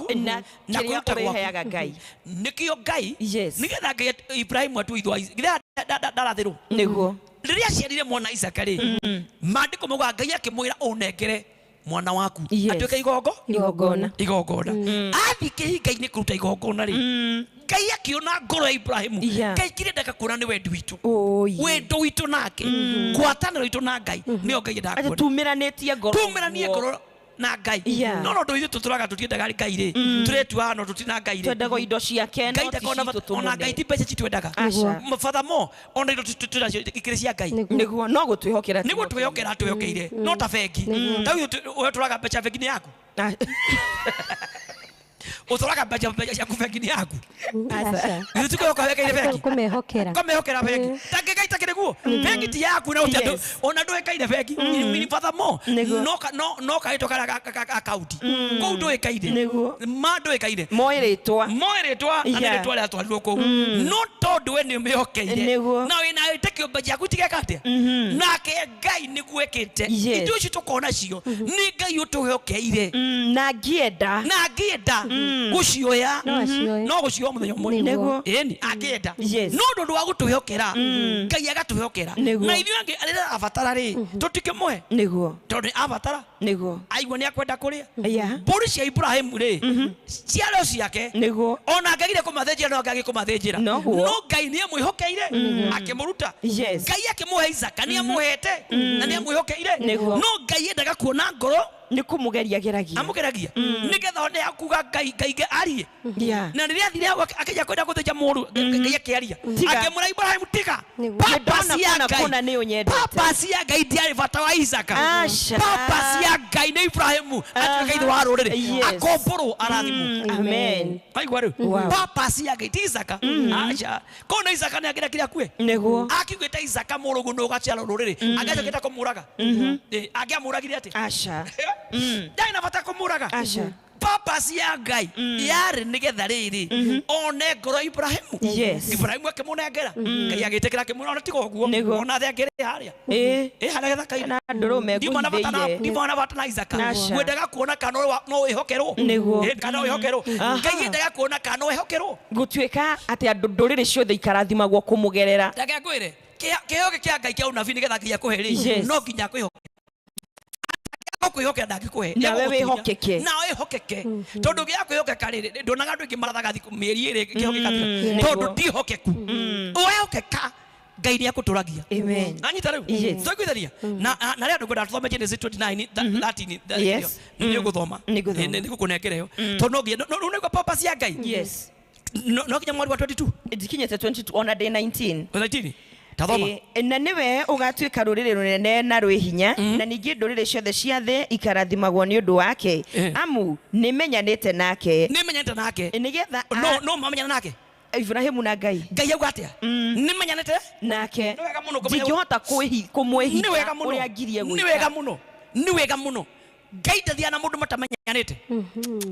gwaku na kuruta ureheaga Ngai nikio Ngai nigetha Ngai Ibrahim atu ithwa githa ndarathiru niguo riria ciarire mwana Isaka ri mandiko mauga Ngai akimwira unengere mwana waku atuike igongona athi kihinga-ini kuruta igongona ri Ngai akiona ngoro ya Ibrahim Ngai kire ndaka kuona ni wendi witu wendo witu nake ngwataniro witu na Ngai nio Ngai ndakuona tumiranitie ngoro na Ngai no ndo ithu tuturaga tutiendaga Ngai ri turetua no tutina Ngai ri twendago indo ciake no ona Ngai ti mbeca citwendaga furthermore ona indo tuturacio ikire cia Ngai niguo no gutwihokera twihokeire no ta bengi ta uyu turaga mbeca bengi-ini yaku uturaga mbeca ciaku bengi-ini yaku kumehokera bengi tangigaita kiriguo bengi ti yaku na utendo ona ndwekaire bengi ni furthermore no kaito kara account kou ndwekaire ma ndwekaire moiritwa aniritwa ria twarirwo kou no tondu we ni umehokeire na wina itekio mbeca yaku tigekate nake Ngai niguekite indo icio tukona cio ni Ngai utuhokeire na ngienda gucioya no gucio muthenya umwe eni agenda no ndu wa gutuhokera Ngai agatuhokera na ithu angi arira abatara ri tutikimwe niguo tondu abatara niguo aigua ni akwenda kuria mburi cia Ibrahim ri ciaro ciake niguo ona ngagire kumathenjira no ngagi kumathenjira no Ngai ni amwihokeire akimuruta Ngai akimuhe Isaka ni amuhete na ni amwihokeire no Ngai endaga kuona ngoro ni kumugeria geragia amugeragia nigetha one akuga Ngai Arie na riria athire akija kwenda guthenja muru Ngai akiaria akimura Ibrahim tiga papa cia Ngai ndiari bata wa Isaka papa cia Ngai ni Ibrahim atuika ithe wa ruriri akomburu arathimu amen aigwa riu papa cia Ngai ti Isaka acha kona Isaka ni agira kiria kwe niguo akigwita Isaka murugu no gaciara ruriri agacoketa kumuraga agiamuragire ati acha Dai na bata kumuraga papa cia Ngai yari nigetha riri one ngoro Ibrahim Ibrahim akimunengera Ngai agitikira kimuna ona tigo guo ona thengere haria haria thaka na ndurume ndimona bata na Isaka wendaga kuona kana no wihokerwo kana wihokerwo Ngai endaga kuona kana wihokerwo gutwika ati andu nduriri ciothe ikarathimagwo kumugerera ndage kwire kihoke kia Ngai kia unabi nigetha Ngai akuheri no nginya kwihoka kwihokera ndangikuhe nawe wihokeke tondu gia kwihokeka riri ndonaga andu ingi marathaga thiku mieri iri kihokeka tondu ndihokeku wehokeka Ngai ni akuturagia amen anyita riu twakwitharia na ria andu kwenda tuthome Genesis 29:13 ni guthoma ni gukunekereyo tondu ngia no niguo papa cia Ngai no kinya mwari wa 22 ndikinyete 22 ona day 19 na niwe ugatwika ruriri runene na rwihinya na ningi nduriri ciothe cia thi ikarathimagwo ni undu wake amu nimenyanite nake nigetha no mamenyana nake Ibrahim na Ngai auga atia nimenyanite nake ndingihota kumwehia uria ngirie gwika ni wega muno Ngai ndathia na mundu matamenyanite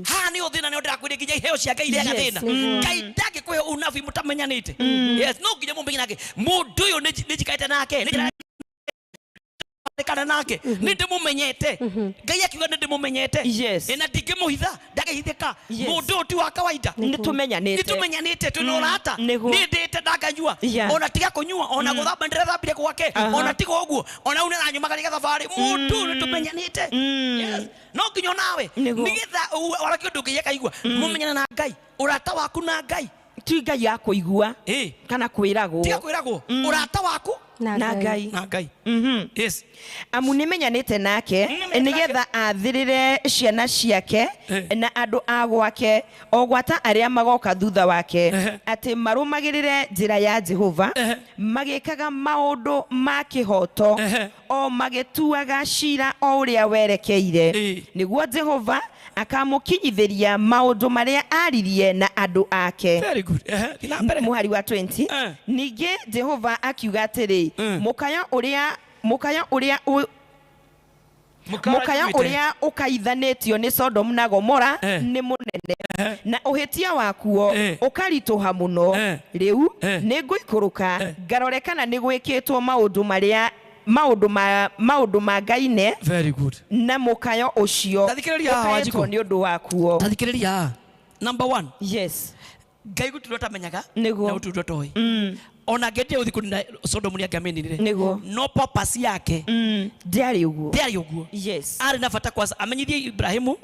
ha ni uthina ni ndirakwire nginya iheo cia Ngai ria gathina Ngai ndangikuhe unabi mutamenyanite no nginya mumenyanake mundu uyu ni njikaite nake kana nake ni ndimumenyete Ngai akiuga ni ndimumenyete na ndingimuhitha ndagehithika mundu ti wa kawaida nitumenyanite tunurata ni ndite ndanganyua ona tiga kunyua ona guthamba ndirethabire gwake ona tiga uguo ona una nanyuma kari gathabari mundu nitumenyanite no nginya nawe nigetha ora kindu ngiye kaigua mumenyana na Ngai urata waku na Ngai ti Ngai yakuigua kana kwiragwo tiga kwiragwo urata waku na Ngai yes amu nimenyanite nake nigetha athirire ciana ciake na andu agwake ogwata aria magoka thutha wake ati marumagirire njira ya Jehova magikaga maundu ma kihoto o magituaga cira o uria werekeire niguo Jehova akamukinyithiria maundu maria aririe na andu ake very good muhari wa 20 ningi Jehova akiuga atiri mukaya uria ukaithanitio ni Sodom na Gomora ni munene na uhitia wakuo ukarituha muno riu ni nguikuruka ngarore kana ni gwikitwo maundu maria maundu ma Ngai ne very good na mukayo ucio ukaetwo ni undu wakuo. Tathikiriria number 1 yes Ngai gutirwo tamenyaga na gutirwo toi ona ngete uthi kunina Sodomu ni angamenire no purpose yake ndiari uguo yes ari na bata kwanza amenyithie Ibrahimu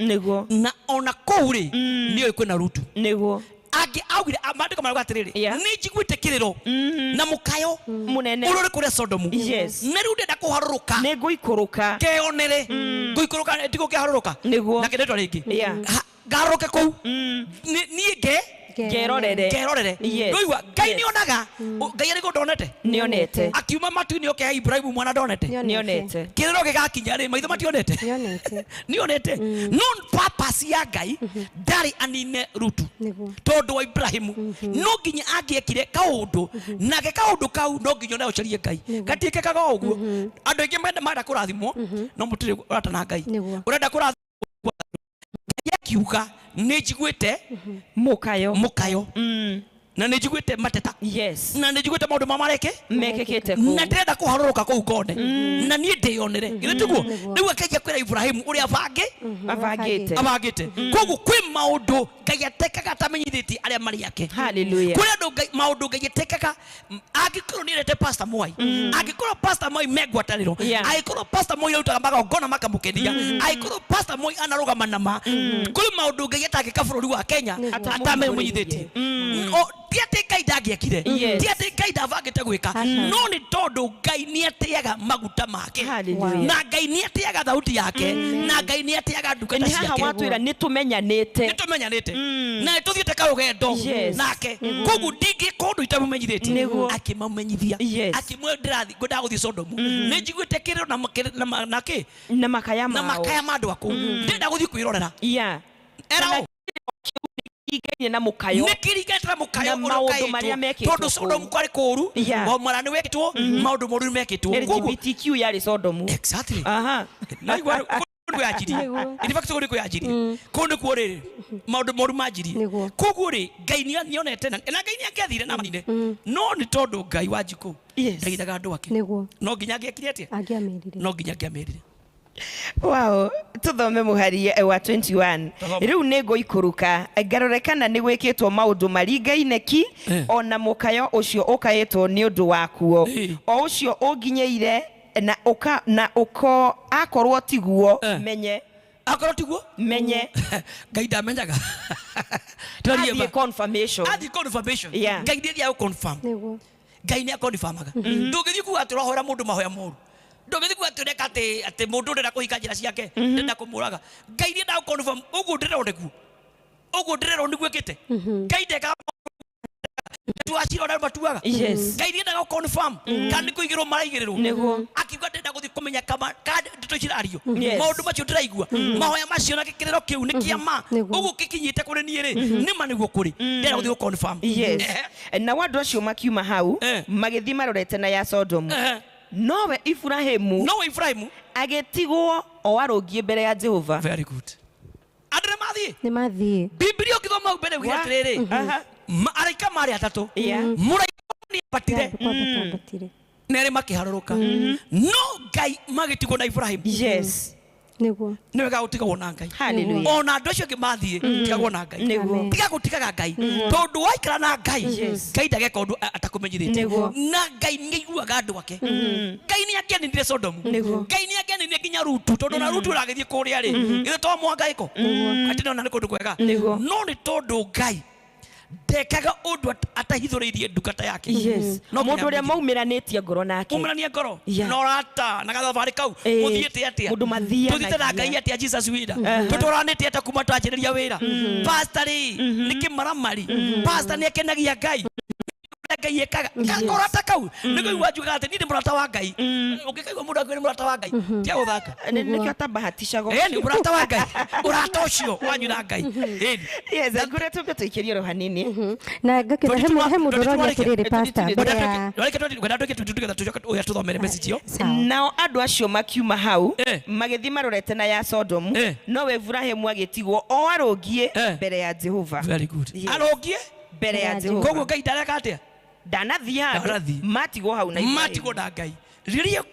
na ona kouri niyo kwina rutu agi augire amandiko marauga atiriri ni njiguite kiriro na mukayo munene ururi kuria Sodomu yes ne riu ndenda kuharuruka ni nguikuruka keonere nguikuruka ndiko kiharuruka na kindetwa ringi garuruke kou ni ngerorere ndoigua Ngai nionaga Ngai ari gondonete nionete akiuma matu-ini oke Ibrahimu mwana ndonete nionete kiriro gigakinya ri maitho mationete nionete non purpose ya Ngai ndari anine rutu tondu wa Ibrahimu no nginya angiekire kaundu nake kaundu kau no nginya na ucarie Ngai gatiikekaga uguo andu aingi menda kurathimwo no mutiri uratana Ngai urenda kurathimwo Kiugo ni njiguite mukayo na ni njiguite mateta yes na ni njiguite maundu mamareke mekekete na ndenda kuharuruka kou ngone na ni ndionere githituguo riu akenja kwira Ibrahimu uri abangite koguo kwi maundu Ngai atekaga atamenyithiti aria mari yake hallelujah kuri andu maundu Ngai atekaga angikorwo ni rete pastor Mwai angikorwo pastor Mwai megwataniro angikorwo pastor Mwai utaga magongona makamukenia angikorwo pastor Mwai anarugama nama kuri maundu Ngai atagika bururi wa Kenya atamenyithiti tiate Ngai ndagiekire tiate Ngai ndavangite gwika no ni tondu Ngai ni atiaga maguta make na Ngai ni atiaga thauti yake na Ngai ni atiaga ndukana ciake. Ni haha watwira nitumenyanite na tuthiete karugendo nake koguo ndingi kondu itamumenyithiti akimamenyithia akimwe ndirathi ngoda guthii Sodomu ni njiguite kiriro na makaya mandu aku ndenda guthii kwirorera era igeni na mukayo nikirigetera mukayo maundu maria mekitwo tondu Sodomu kwari kuru wa marani wekitwo maundu moru mekitwo LGBTQ yari Sodomu exactly na igwa kundu yajiri in fact kundu yajiri kundu kuorere maundu moru majiri koguo ri Ngai nionete na Ngai ni angiathire na manine no ni tondu Ngai wanjiku ndagithaga andu ake no nginya angiekire atia no nginya angiamerire. Wow, tuthome muhari wa 21 riu ni nguikuruka ngarorekana ni gwikitwo maundu maringaine ki ona mukayo ucio ukaitwo ni undu wakuo o ucio unginyeire na uko akorwo tiguo menye akorwo tiguo menye Ngai ndamenyaga athi confirmation Ngai ndiye confirm Ngai ni akonfirmaga ndugithii kuga turahora mundu mahoya moru ndogethi kwa tureka ate mundu ndenda kuhika njira ciake ndenda kumuraga Ngai ni nda confirm ugu ndirero ndigwekite Ngai ndeka tuacira na matuaga Ngai ni nda confirm kandi kuigirwo maraigirirwo akiuga ndenda guthi kumenya kama kandi nditucirario maundu macio ndiraigua mahoya macio na kikiriro kiu ni kiama ugu kikinyite kuri ni ri ni maniguo kuri ndenda guthi confirm na wandu acio makiuma hau magithi marorete na ya Sodomu nowe Ibrahimu agetigwo o arungie mbere ya Jehova. Very good. Andre ni mathie Biblia ukithoma mbere gwa atiriri araika mari atatu muraika patire nere makiharuruka no Ngai magitigwo na Ibrahimu niguo niwe gautiga na Ngai hallelujah ona andu acio ngimathie tigagwo na Ngai tiga gutigaga Ngai tondu waikara na Ngai Ngai ndageka undu atakumenyithite na Ngai ngiiguaga andu ake Ngai ni akenire Sodomu Ngai ni akenire nginya Rutu tondu na Rutu uragithie kuria ri ithe to mwangaiko ati ona ni kundu kwega no ni tondu Ngai ndekaga undu atahithuririe ndukata yake no mundu uria maumiranitie ngoro nake umiranie ngoro no rata na gathabari kau muthiete atia mundu mathia tuthite na Ngai atia Jesus wira tuturanite ata kuma twanjiriria wira pastor niki maramari pastor ni akenagia Ngai Ngai ekaga ngorata kau niko igwajuga ati ni murata wa Ngai ukikaigwa mundu akwire murata wa Ngai tia uthaka niki atabahatisha go ni murata wa Ngai urata ucio wanyu na Ngai yes ngure tumbe tuikirie ro hanini na ngakira he mundu ronya kiriri pastor gwenda tuke tuthomere message yo nao andu acio makiuma hau magithi marorete na ya Sodomu no we Ibrahimu agetigwo o arungie mbere ya Jehova. Very good. Arungie mbere ya Jehova koguo Ngai ndareka atia ndanathia matigwo hau na matigwo na Ngai riria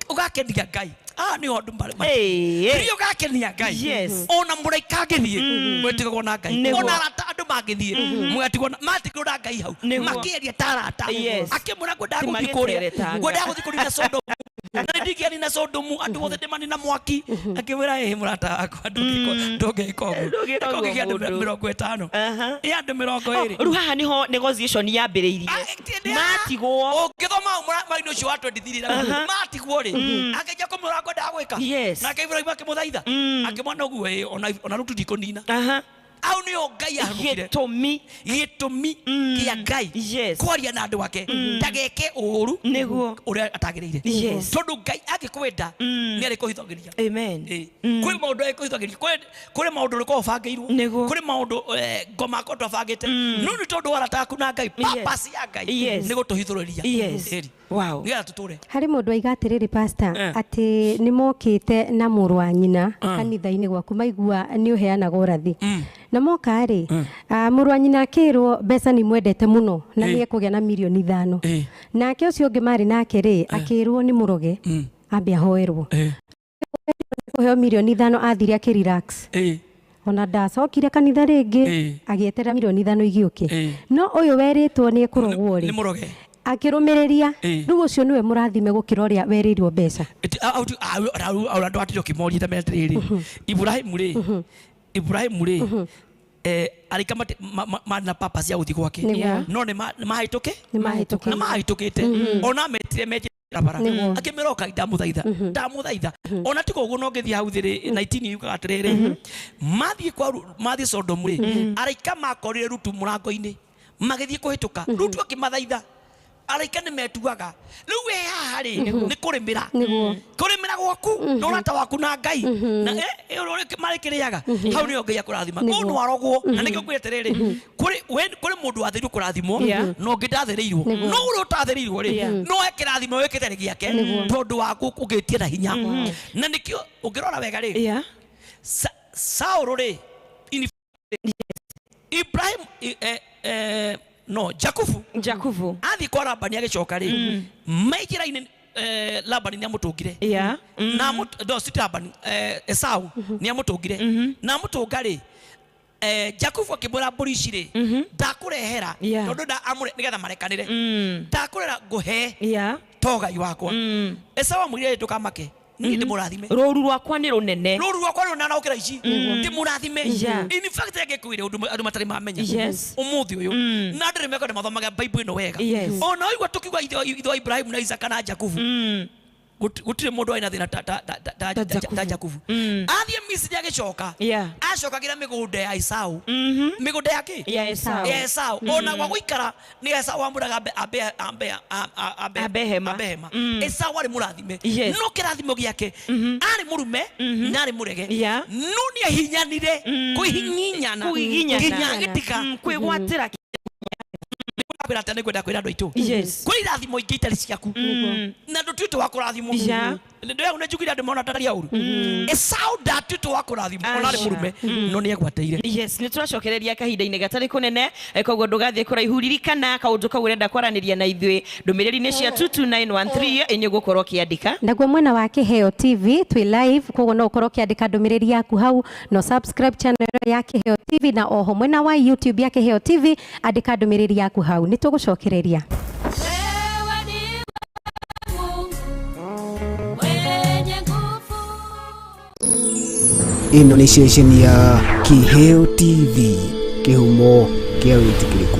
ugakenia Ngai ni ondu mbale rio gakenia Ngai ona muraika ngithie mwetigwo na Ngai ona rata andu mangithie mwetigwo matigwo na Ngai hau makieria tarata akimura ngwenda guthii kuria ngwenda guthii kuria Sodomu na ndigiani na Sodomu andu othe ndimani na mwaki akimura murata akwa ndungiko ngi andu 50 ya andu 20 ru haha niho negotiation yambiriirie matigwo ngithoma maino cio wa 23 matigwo ri akeja kumura ngwenda gwika na akivira akimuthaitha akimwana uguo ona rutu ndikonina au nio Ngai ahugire gitumi kia Ngai kwaria na andu wake ndageke uru niguo uria atagiriire tondu Ngai agikwenda ni ari kuhithogeria amen kuri maundu ari kuhithogeria kuri maundu uri kubangeirwo kuri maundu ngoma ko twabangite no ni tondu warataku na Ngai purpose ya Ngai ni gutuhithuria wow ngira tuture hari mundu aigatiriri pastor ati ni mokite na muru wa nyina kanitha-ini gwaku maigua ni uheanaga urathi na moka ri muru wa nyina akirwo mbeca ni mwendete muno na ni ekugia na milioni 5 nake ucio ungi mari nake ri akirwo ni muroge ambe ahoerwo kuheo milioni 5 athire akirelax ona ndacokire kanitha ringi agietera milioni 5 igiuke no uyu weritwo ni ekurogwo ri ni muroge akirumiriria riu ucio niwe murathime gukira uria werirwo mbeca andu atiro kimoria ta metiriri Ibrahim ri arika na purpose ya guthi gwake no ni mahaitukite ona metire metire bara akimiroka ndamuthaitha ona tiko uguo no ngithia hau thiri 19 yukaga atiriri mathie Sodomu ri arika makorire rutu murango-ini magithie kuhituka rutu akimathaitha araika ni metuaga riu we haha ri ni kurimira gwaku no rata waku na Ngai na marikiriaga hau ni Ngai akurathima no warogwo na nikio kweterere kuri mundu wathirwo kurathimo no ngidathiriirwo no uri utathiriirwo ri no ekirathimo wikite ri giake tondu waku ugitie na hinya na nikio ungirora wega ri Saul ri Ibrahim no Jakubu athi kwa Labani agicoka ri maigiraine Labani ni amutungire na do siti Labani Esau ni amutungire na amutunga ri Jakubu akimura mburici ri ndakurehera tondu nda amure nigetha marekanire ndakurera nguhe togai wakwa Esau amwire tukamake ni ndimurathime roru rwakwa ni runene na ukira ici ndimurathime in fact agekwire andu matari mamenya umuthi uyu na ndire meko mathomaga Bible ino wega ona igwa tukiwa itho Ibrahim na Isaka na Jakubu gutire mundu aina thina ta Jakubu athie Misiri agicoka acokagira migunda ya Esau migunda yake ya Esau ona gwa guikara ni Esau amuraga abehema Esau ari murathime no kirathimo giake ari murume na ari murege no ni ahinyanire kuhihinyana gitika kwigwatira kwira tane kwenda kwira ndo itu kuri rathimo ingi itari ciaku na ndututo wa kurathimo ndio unajukira ndo mona tataria uru Esau ndatuto wa kurathimo onare murume no ni egwateire ni turacokereria kahinda-ini gatari kunene koguo ndugathie kuraihuriri kana kaundu kau urenda kwaraniria na ithwe ndumiriri-ini cia 22913 ini gukorwo kiandika naguo mwena wa Kiheo TV twi live koguo no ukorwo kiandika ndumiriri yaku hau no subscribe channel ya Kiheo TV na oho mwena wa YouTube ya Kiheo TV andika ndumiriri yaku hau ni tugucokereria ino ni station ya Kiheo TV kihumo kia witikiriku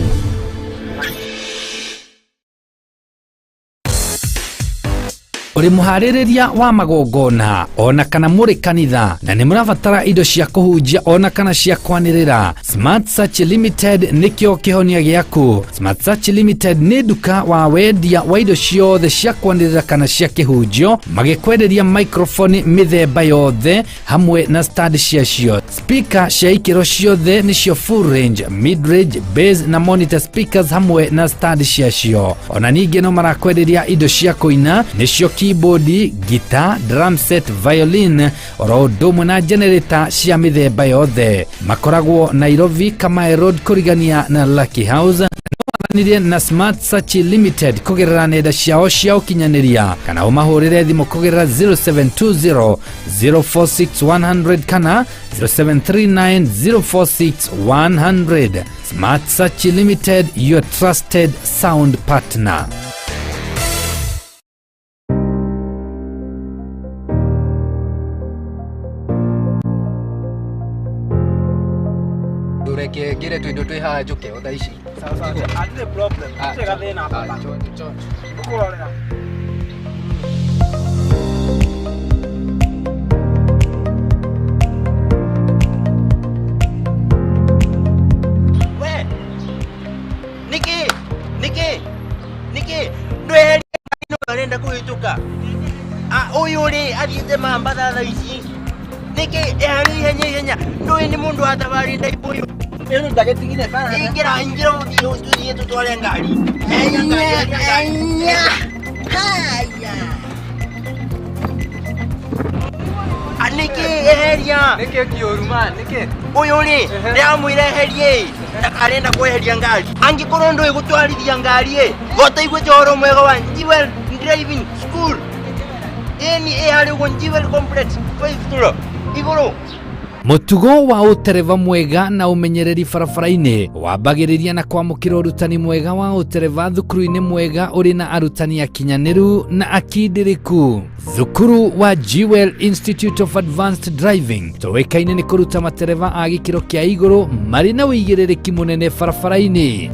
uri muhaririria wa magongona ona kana muri kanitha na ni murabatara indo cia kuhunjia ona kana cia kwanirira Smart Search Limited nikio kihonia giaku Smart Search Limited ni duka wa wendia wa indo ciothe cia kwanirira kana cia kihunjio magikwenderia microphone mithemba yothe hamwe na stand ciacio speaker cia ikiro ciothe nicio full range mid range bass na monitor speakers hamwe na stand ciacio ona ningi no marakwenderia indo cia kuina nicio keyboard, guitar, drum set, violin, oro ndomwe na generator cia mithemba yothe. Makoragwo Nairobi, Kamae Road, kurigania na Lucky House. nirie na Smart Search Limited kugerera nenda ciao cia ukinyaniria kana umahurire thimu kugerera 0720 046 100 kana 0739 046 100. Smart Search Limited, your trusted sound partner. Gire tu ndio haja joke odaishi. Sawa. Ati problem. Sika thina baba. Ukurorera. We. Niki. Ndweheri ino arenda kuhituka. Uyu ri athiite mamba thaa ici. Niki ehari henya. Ndui ni mundu atabarinda ibuyu. Eno ndagetigire kana. Ingira utuye tutwale ngari. Haya. Aniki eheria. Niki kioruma, niki. Uyu ri ndiamwire eherie. Ndakarenda kweheria ngari. Angikorwo ndui gutwarithia ngari gota igwe joro mwega wa Jewel driving school. Eni ehari ugo Jewel complex 5th floor. Iguru. Mutugo wa utereva mwega na umenyereri barabara-ini wambagiriria na kwamukira urutani mwega wa utereva thukuru-ini mwega uri na arutani akinyaniru na akindiriku. Thukuru wa Jewel Institute of Advanced Driving tuwekaine ni kuruta matereva a gikiro kia iguru mari na uigiririki munene barabara-ini.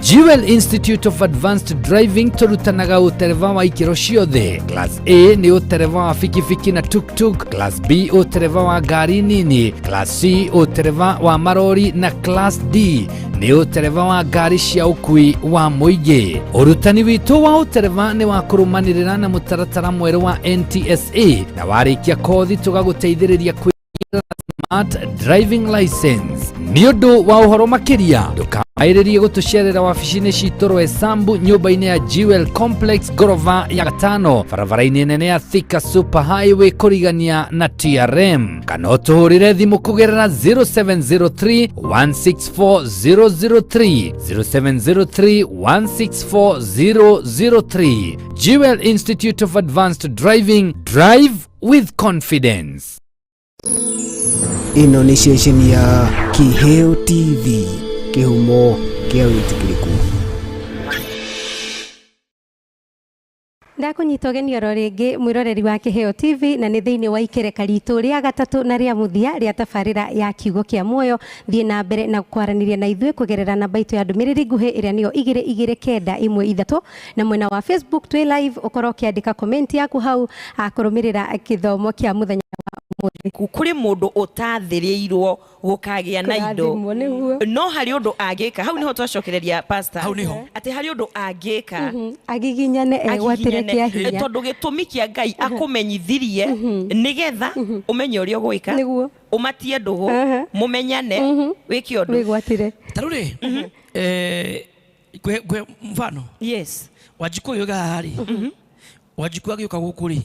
Jewel Institute of Advanced Driving turutanaga utereva wa ikiro ciothe. Class A ni utereva wa fikifiki na tuk-tuk, Class B utereva wa gari nini, Class C utereva wa marori na Class D ni utereva wa gari cia ukui wa muingi. Urutani witu wa utereva ni wa kurumanirira na mutaratara mweru wa NTSA na warikia kothi tugaguteithiriria Smart Driving License. Ni undu wa uhoro makiria ndukamairirie gutucerera wabici-ini citu Rwesambu nyumba-ini ya Jewel Complex gorova ya gatano barabara-ini nene ya Thika Super Highway kurigania na TRM kana utuhurire thimu kugerera 0703 164003 0703 164003. Jewel Institute of Advanced Driving, drive with confidence. Ino ni station ya KIHEOTV, kihumo kia witikiriku. Ndakunyita ũgeni oro rĩngĩ mwĩroreri wa KIHEOTV na nĩ thĩinĩ wa ikereka ritũ rĩa gatatũ na rĩa mũthia rĩa tabarĩra ya kiugo kĩa muoyo. Thiĩ na mbere na kwaranĩria na ithuĩ kũgerera namba itũ ya ndũmĩrĩri nguhĩ ĩrĩa nĩyo 222913 na mwena wa Facebook twĩ live ũkorwo ũkĩandĩka comment yaku hau kũrũmĩrĩra gĩthomo kĩa mũthenya kuri mundu utathiriirwo gukagia na indo no hari undu agika hau niho twacokereria pastor hau niho ati hari undu agika agiginyane egwatire kia hinya tondu gitumi kia Ngai akumenyithirie nigetha umenye uria gwika umatie ndugu mumenyane wiki undu wigwatire taruri kwe mfano yes Wanjiku yoga hari Wanjiku agioka gukuri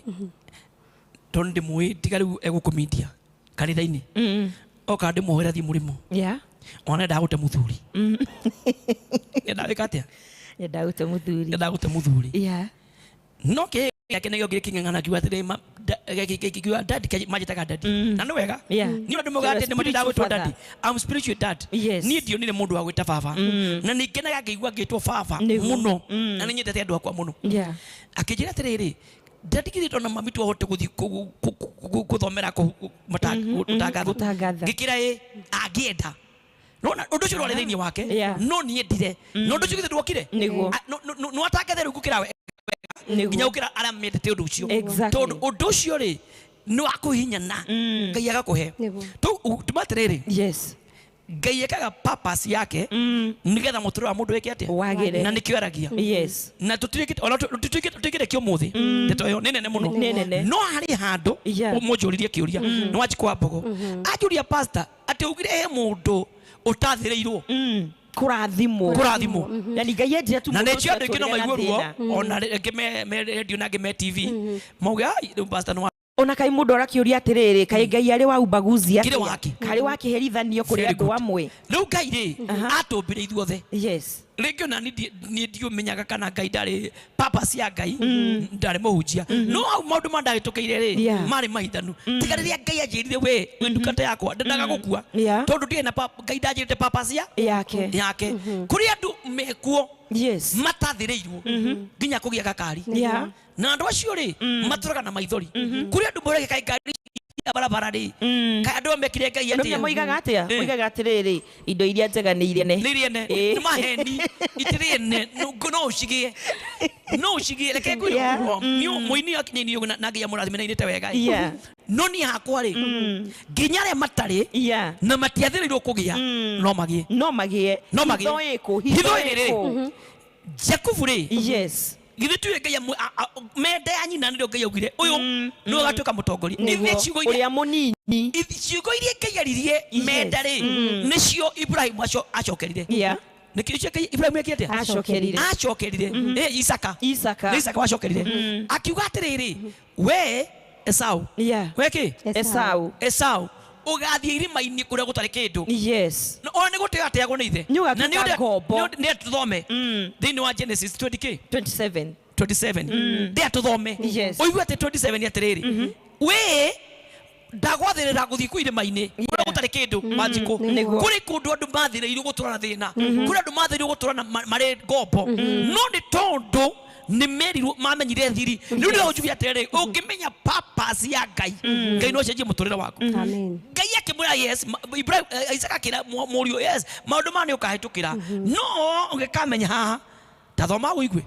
tonde muwe tigaru egukumitia kanitha-ini oka ndi muhera thi murimo ona ndagute muthuri ndawikatia ndagute muthuri no ke yakenegio giking'ang'ana kiwa atire kiwa dad majitaga dad na no wega ni undu mugate ni mundi ndagutwa dad I'm spiritual dad ni ndio ni mundu wa gwita baba na nikenaga ngigua ngitwo baba muno na ni nyendete andu akwa muno akijira atiriri ndatigithitwo na mami twahote guthi kuthomera gutangatha gikira angienda nona undu ucio rwari thiini wake no nie ndire no undu ucio githirwokire no atangetheru gukira nginya ukira aria mendete undu ucio tondu undu ucio ri no akuhinyana Ngai agakuhe tu tumatiriri Ngai ekaga purpose yake nigetha muturo wa mundu weke atia wagire na nikio aragia na tutikire kio muthi ndeto yo nene muno no hari handu umujuririe kiuria no wachikwa mbogo ajuria pastor ati ugire he mundu utathireirwo kurathimo yani Ngai enjira tu na necho andu kino maigua ruo ona ngime radio na ngime TV mauga pastor no ona kai mundu arakiuria atiriri kai Ngai ari wa ubaguzi kire waki kari wakiherithanio kuri andu amwe riu Ngai ri atumbire ithuothe rĩngĩ na ni ndiumenyaga kana Ngai ndari purpose ya Ngai ndari muhunjia no maundu mandagitukeire ri mari mahithanu tiga riria Ngai anjirire we ndukata yakwa ndendaga gukua tondu ndire na Ngai ndanjirite purpose yake kuri andu mekuo matathireirwo nginya kugia gakari na andu acio ri maturaga na maithori kuri andu morege kai ngari barabara ri kai andu mekire Ngai atia moigaga atiriri indo iria njega ni irie ni maheni itirene no ucigie reke kwiro mio muini akinyini na Ngai amurathime na inite wega no ni hakwa ri nginya ria matari na matiathirirwo kugia no magie hitho Jakubu ri githitu Ngai mende anyina ndio Ngai augire uyu no gatuka mutongori ni ciugo uria munini ciugo iria Ngai aririe menda ri nicio Ibrahim acokerire nikirio Ibrahim akiatia acokerire Isaka wacokerire akiuga atiriri we Esau weki Esau ugathie irima-ini kuria gutari kindu no ona ni gutega ateagwo ni ithe na ni tuthome thiini wa Genesis 27 ndia tuthome uigua ati 27 atiriri we ndagwathirira guthii ku irima-ini kuria gutari kindu majiko kuri kundu andu mathireirio guturana thina kuri andu mathireirio guturana mari ngombo no ni tondu ni merirwo mamenyire thiri riu ndio ujugia atiriri ungimenya purpose ya Ngai no cenjie muturire waku Ngai akimwira Ibrahim Isaac akira murio maundu mani ukahitukira no ungekamenya haha tathoma uigwe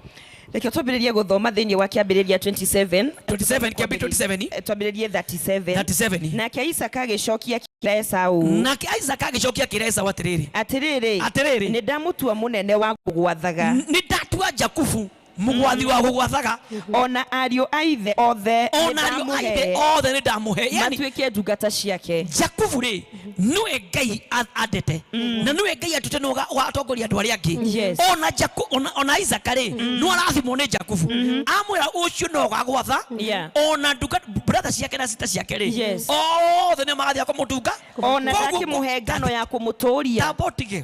reke twambiririe guthoma thiini wa kiambiriria 27 kiambiriria 27 twambiririe 37 nake Isaac agicokia kira Esau atiriri ni ndamutua munene wa gugwathaga ni ndatua Jakubu mugwathi wa gugwathaga ona ario aithe othe ni ndamuhe yani matwike ndungata ciake Jakubu ri niwe Ngai adete na niwe Ngai atute no atongoria andu aria angi ona Isaac ri no arathimwo ni Jakubu amwira ucio no gagwatha ona ndungata brother ciake na sister ciake ri othe ni magathia kumutunga ona ndakimuhe ngano ya kumuturia tabotige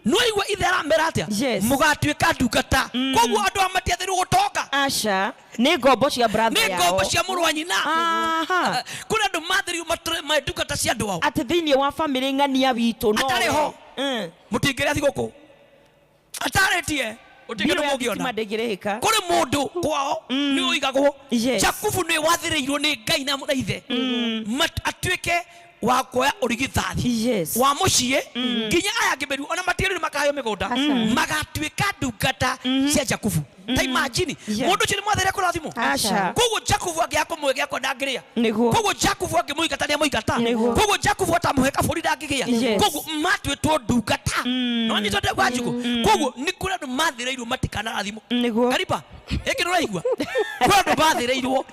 no igwa ithera mbera atia mugatwika ndungata koguo andu amatiathiru gutonga aca ni ngombo cia brother yao ni ngombo cia muru wa nyina kuna andu mathiriu ndungata cia andu ao ati thiini wa family ng'ania witu no atariho mutingire thiguku ataritie utingire mugiona kuri mundu kwao ni uigagwo Jakubu ni wathireirwo ni Ngai na ithe atwike wa kuoya urigithathi wa mucie nginya aya ngimeru ona matiru ni makahayo migunda magatwika ndungata cia Jakubu ta imagine mundu ciri mwathere kurathimo koguo Jakubu angiako mwege akwa ndangiria koguo Jakubu angimuigata ni muigata koguo Jakubu atamuhe kaburi ndangigia koguo matwitwo ndungata no nyito de gwajuko koguo ni kura ndu mathireirwo matikana rathimo kariba eki nduraigua kura ndu mathireirwo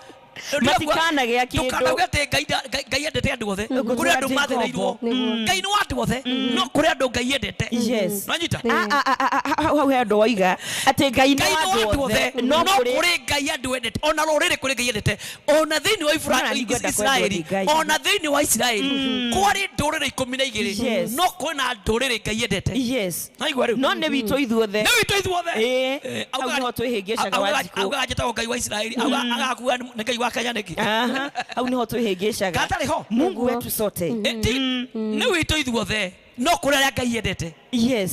matikana gya kindu tukanaugate Ngai endete andu othe kuri andu mathireirwo Ngai ni watu othe no kuri andu Ngai endete no nyita hau andu oiga ati Ngai ni watu othe no kuri Ngai andu endete ona rurire kuri Ngai endete ona thiini wa Israeli ona thiini wa Israeli kwari ndurire 12 no kwina ndurire Ngai endete naigwa riu no ni witu ithuothe auga no twihingicaga wajiko auga njetago Ngai wa Israeli auga agakuwa ni Ngai wa Kenya niki au niho twihingicaga katariho Mungu wetu sote ni witu ithuothe no kuri aria Ngai endete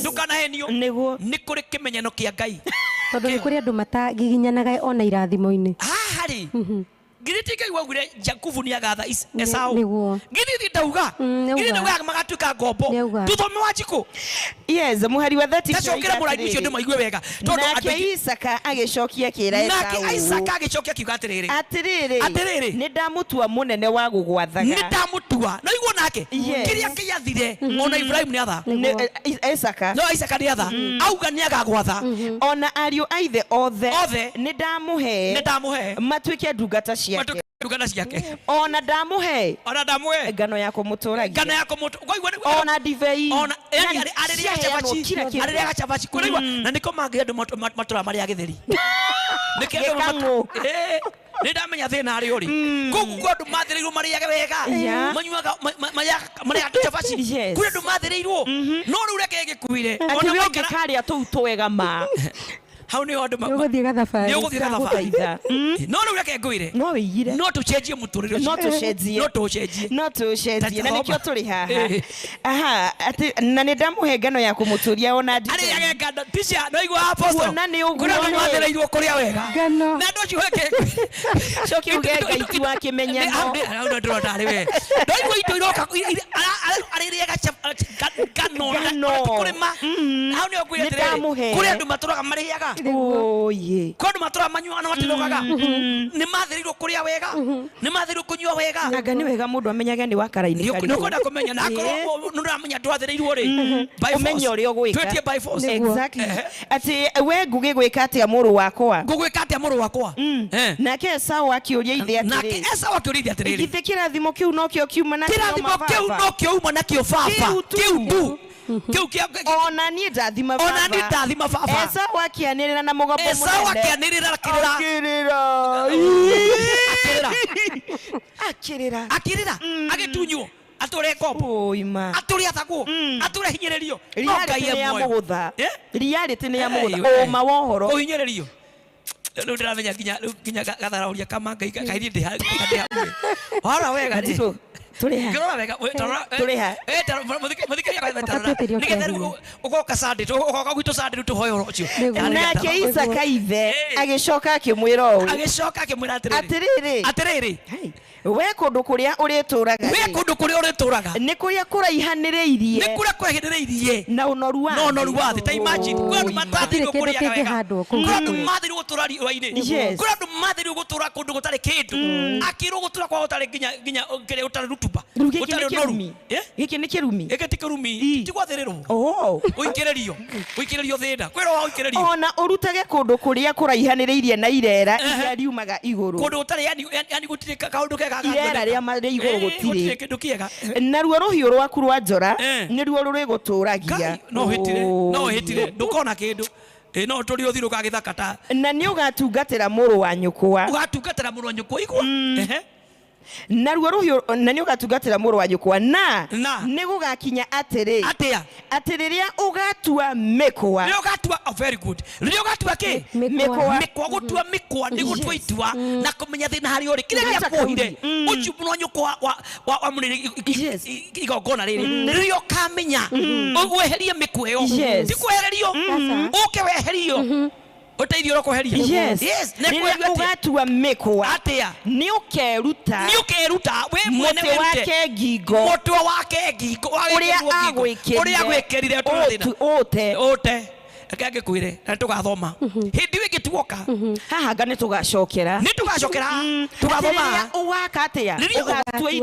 ndukanahenio ni kuri kimenyano kia Ngai tondu ni kuri andu matagiginyanaga ona irathimo-ini hari Githiti wagure Jakubu ni agatha Esau. Githiti ndauga. Githiti ndauga magatuika ngombo. Tuthome Wanjiku. Yes, muhari wa 30 tacokera mũraini ũcio ndĩmaigue wega tondũ nake Isaka agĩcokia kĩra Esau. Nake Isaka agĩcokia kiuga atĩrĩrĩ. Atĩrĩrĩ nĩ ndamutua mũnene wa gũgwathaga. Nĩ ndamutua no iguo nake kĩrĩa kĩathire ona Ibrahim nĩ atha. Isaka. No Isaka nĩ atha. Auga nĩ agagwatha. Ona ariũ a ithe othe nĩ ndamuhe matuĩke ndungata ciake. Ona ndamuhe ngano ya kũmũtũragia. Ona ndibei. Ona arĩrĩa gacabaci kũrĩigua na nĩko mangĩ andũ matũra marĩa gĩtheri. Nĩkĩo nĩ ndamenya thĩna arĩ ũrĩ. Koguo andũ mathĩrĩirwo marĩage wega. Manyuaga marĩa gacabaci. Kũrĩ andũ mathĩrĩirwo. No rĩu reke gĩkuire. Ona ũngĩkarĩa tũu twega ma. Hau nĩ andũ gũthiĩ gathabarĩ. No rĩu reke ngwĩre. No wĩigire. No tũcenjie mũtũrĩre ũcio. No tũcenjie. Na nĩkĩo tũrĩ haha. Aha, na nĩ ndamuhe ngano ya kũmũtũria ona ndibei. Arĩage ngano ticia no igua apostle. Na nĩ ũguo. Kũrĩa andũ mathĩrĩirwo kũrĩa wega. Ngano. Na ndũcio weke. Coki uge Ngai tu akĩmenya no. Hau ndĩrona tarĩ we. No igua indo iroka arĩrĩaga ngano kũrĩma. Hau nĩ ũkwĩra atĩrĩrĩ. Kũrĩa andũ matũraga marĩaga. Oye. Kondo matũra manyua na matinogaga. Nĩ mathĩrĩirwo kũrĩa wega. Nĩ mathĩrĩirwo kũnyua wega. Anga nĩ wega mũndũ amenyage nĩ wakara-inĩ kari. Nĩ kwenda kũmenya na akorwo nĩ ũramenya ndwathĩrĩirwo rĩ. Ũmenye ũrĩa ũgwĩka. Twetie by force. Exactly. Atĩ we ngũgĩgwĩka atĩa mũrũ wakwa. Ngũgwĩka atĩa mũrũ wakwa. Nake Esau akĩũria ithe atĩrĩrĩ. Nake Esau akĩũria atĩrĩrĩ. Githĩ kĩrathimo kĩu no kĩo kiuma na kĩrathimo kĩu no kĩo uma na kĩo baba. Kĩu tu. Ona niĩ ndathima baba. Ona niĩ ndathima baba. Esau akĩanĩrĩra na mũgambo mũnene. Esau akĩanĩrĩra akĩrĩra agĩtunywo atũre ngombo atũre athagwo atũre hinyĩrĩrio ria rĩtĩ nĩ ya mũgũtha ũma wa ũhoro ũhinyĩrĩrio. Rĩu ndĩramenya nginya gatharaũria kama Ngai kaithie ndĩ hakuhĩ hora wega tũrĩ ha nĩgetha rĩu ũgoka Sunday ũgoka gwitũ Sunday rĩu tũhoe ũhoro ũcio. Nake Isaka ithe agĩcoka akĩmwĩra ũũ. Atĩrĩrĩ we kũndũ kũrĩa ũrĩtũraga nĩ kũrĩa kũraihanĩrĩirie na ũnoru wa thĩ. Ta imagine kũrĩa andũ matathĩirwo kũrĩaga wega, kũrĩa andũ mathĩirwo gũtũra riũa-inĩ, kũrĩa andũ mathĩirwo gũtũra kũndũ gũtarĩ kĩndũ, akĩrwo gũtũra kwao gũtarĩ nginya kĩrĩa gũtarĩ rutuba gũtarĩ ũnoru. Gĩkĩ nĩ kĩrumi. Gĩkĩ ti kĩrumi, ti gwathĩrĩrwo ũikĩrĩrio thĩna kwĩrwo ũikĩrĩrio. Ona ũrutage kũndũ kũrĩa kũraihanĩrĩirie na irera iria riumaga igũrũ, kũndũ gũtarĩ yani gũtirĩ kaũndũ kega irera rĩa marĩ igũrũ gũtirĩ, naruo rũhiũ rwaku rwa njora nĩruo rũrĩgũtũragia. No hĩtire ndũkona kĩndũ. No tũrĩ ũthirũka gĩthaka ta. Na nĩ ũgatungatĩra mũrũ wa nyũkwa. Ũgatungatĩra mũrũ wa nyũkwa igua. Naruo rũhiũ na nĩ ũgatungatĩra mũrũ wa nyũkwa na nĩ gũgakinya atĩrĩ atĩ rĩrĩa ũgatua mĩkwa. Rĩrĩa ũgatua very good. Rĩrĩa ũgatua kĩ? Mĩkwa. Gũtua mĩkwa nĩ gũtua itua na kũmenya thĩna harĩa ũrĩ. Kĩrĩa gĩakuohire ũcio mũrũ wa nyũkwa wa mũnene igongona rĩrĩ. Rĩrĩa ũkamenya weherie mĩkwa ĩyo. Ti kweherio. Ũke weherio. Ũteithio ũrokoheria. Yes. Rĩrĩa ũgatua mĩkwa nĩ ũkeruta we mwene mũtwe wake ngingo ũrĩa agwĩkĩrire ũte akagĩkwĩre na tũgathoma hĩndĩ ĩngĩ tuoka haha nga nĩ tũgacokera tũgathoma ũgaka atĩa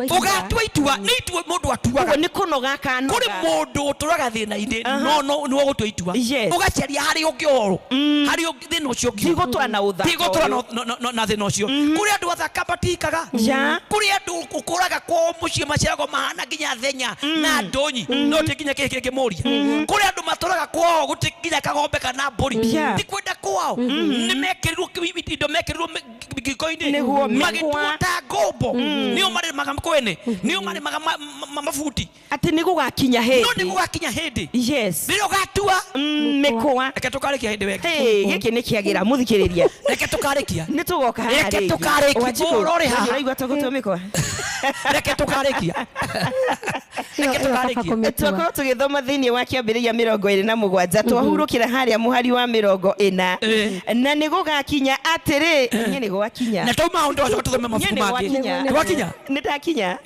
ũgatua itua nĩ itua mũndũ atuaga nĩ kũnoga kanoga kũrĩ mũndũ ũtũraga thĩna-inĩ no nĩ gũtua itua ũgacaria harĩ ũngĩoro harĩ thĩna ũcio tigũtũra na thĩna ũcio. Kũrĩ andũ athaka matikaga, kũrĩ andũ ũkũraga kwao mũciĩ maciaragwo mahana nginya thenya na ndũnyi no ti nginya kĩhĩ kĩngĩmũria. Kũrĩ andũ matũraga kwao gũtirĩ nginya kagombe kana mbũri, ti kwenda kwao nĩ mekĩrirwo indo mekĩrirwo gĩko-inĩ magĩtuota ngombo nĩo marĩmaga kwene nĩo marĩmaga mabuti atĩ nĩ gũgakinya hĩndĩ. No nĩ gũgakinya hĩndĩ rĩrĩa ũgatua mĩkwa. Reke tũkarĩkia hĩndĩ wega gĩkĩ nĩ kĩagĩra mũthikĩrĩria. Reke tũkarĩkia nĩ tũgoka haha rĩngĩ. Reke tũkarĩkia ũrore haha ũraigua tũgũtua mĩkwa. Reke tũkarĩkia. Twakorwo tugithoma thiini wa kiambiriria 27 twahurukira haria muhari wa 40 na ni gugakinya atiri ni gugakinya na toma ndo tuthome mabuku mangi twakinya ndakinya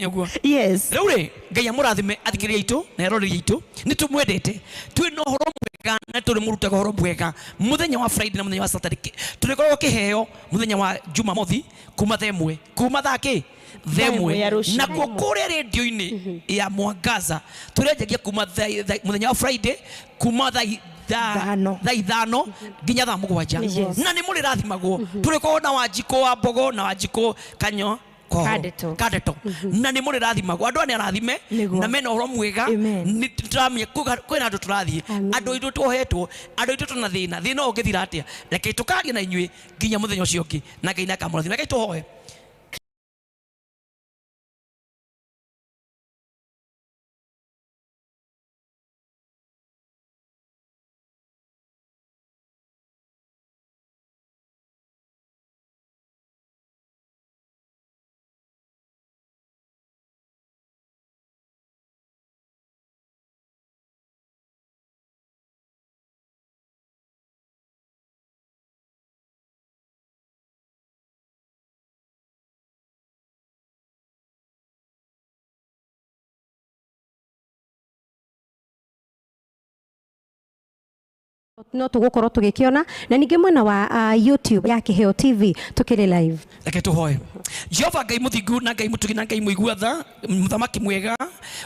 yes riu Ngai amurathime athikiria itu na eroreri itu ni tumwendete twina horo mwega na turi murutaga horo mwega muthenya wa Friday na muthenya wa Saturday turikorwo kiheo muthenya wa Jumamothi kuma themwe kuma thaki themwe na kukuria radio-ini ya Mwangaza turejagia kuma muthenya wa Friday kuma thaa ithano nginya thaa mugwanja na ni muri rathimagwo turikorwo na Wanjiko wa Mbogo na Wanjiko Kanyo Kadeto na ni muri rathimagwo andu ani arathime na mena horo mwega ni turamye kwina andu turathie andu itu twohetwo andu itu tuna thina ungithira atia reke tukagie na inyui nginya muthenya ucio ungi na Ngai nakamurathima reke tuhoe no tugukorwo tugikiona na ningi mwena wa YouTube ya KIHEOTV tukiri live reke tuhoe Jehova Ngai muthingu na Ngai mutugi na Ngai muigua tha muthamaki mwega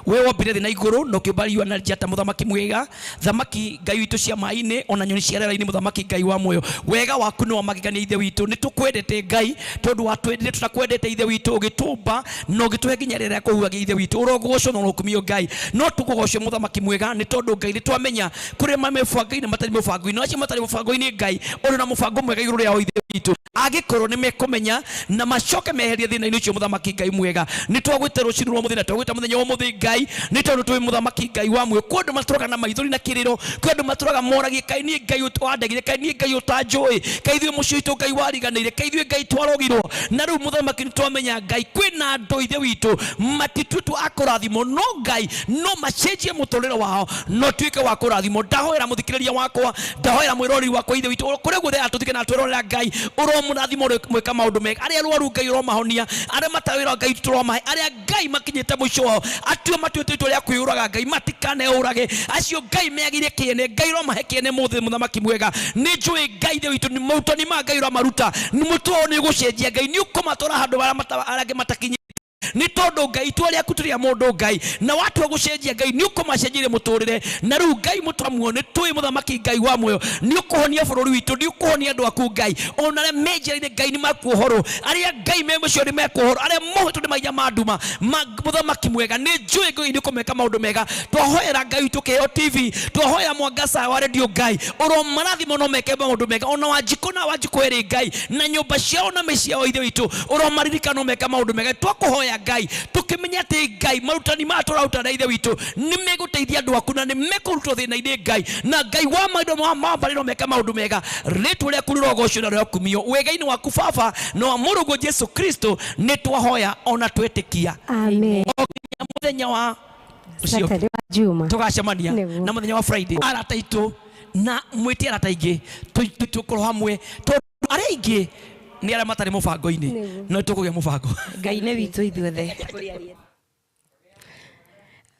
we wombire thi na iguru no kiubariwa na njata muthamaki mwega thamaki Ngai witu cia mai-ini ona nyoni cia rera-ini muthamaki Ngai wa muoyo wega waku no magegania ithe witu ni tukwendete Ngai tondu watwendete tutakwendete ithe witu ugitumba no gituhe nginya rera kuhuagia ithe witu urogocwo no rukumio Ngai no tukugocio muthamaki mwega ni tondu Ngai ni twamenya kuri mamebango-ini matari mubango-ini acio matari mubango-ini Ngai uri na mubango mwega iguru ria ithe witu agikorwo ni mekumenya na macoke meherie thina-ini ucio muthamaki Ngai mwega ni twagwite rucinu rwa muthenya twagwite muthenya wa muthi Ngai ni tondu twi muthamaki Ngai wa muoyo kundu maturaga na maithori na kiriro kundu maturaga moragie Kai ni Ngai utwandagire Kai ni Ngai utanjui Kai ithuĩ mucio itu Ngai wariganĩire Kai ithuĩ Ngai twarogirwo na riu muthamaki ni twamenya Ngai kwina andu ithe witu matitutu akurathimo no Ngai no macenjie muturire wao no tuike wa kurathimo ndahoera muthikiriria wakwa ndahoera mwirori wakwa ithe witu kuri guthera atuthike na twirorera Ngai uromurathimo mweka maundu mega aria rwaru Ngai uromahonia aria matawira Ngai turomahe aria Ngai makinyite muico wao atue matuite itua ria kwiyuraga Ngai matikane urage acio Ngai meagire kiene Ngai romahe kiene muthi muthamaki mwega ni njui Ngai ithe witu ni mautani ma Ngai romaruta ni mutuo ni gucenjia Ngai ni ukumatora handu baria matakinyi ni tondu Ngai itua riaku turia mundu Ngai na watu gucenjia Ngai ni ukumacenjire muturire na riu Ngai mutamuo ni tui muthamaki Ngai wa muoyo ni ukuhonia bururi witu ni ukuhonia andu aku Ngai ona re menjeri Ngai ni makuhoro aria Ngai memucio ni mekuhoro aria mohetu ni maija manduma muthamaki mwega ni njui Ngai ni kumeka maundu mega twahoera Ngai witu KIHEOTV twahoera Mwangaza wa radio Ngai oro marathimo no meke maundu mega ona Wanjiko na Wanjiko eri Ngai na nyumba ciao na meciao ithe witu oro maririka no meka maundu mega twakuhoya Ngai tukimenya ati Ngai marutani maturaruta na ithe witu ni meguteithia andu aku na ni mekurutwo thina-ini Ngai na Ngai wa maundu ma barino meka maundu mega ritu riaku rirogocio na riakumio wega-ini waku Baba no Mũrungu Jesu Kristo ni twahoya ona twetikia amen muthenya wa Saturday wa Juma tugacemania na muthenya wa Friday arata itu na mwiti arata ingi tukorwo hamwe tondu aria ingi ni aria matari mubango-ini no tukugia mubango Ngai ni witu ithuothe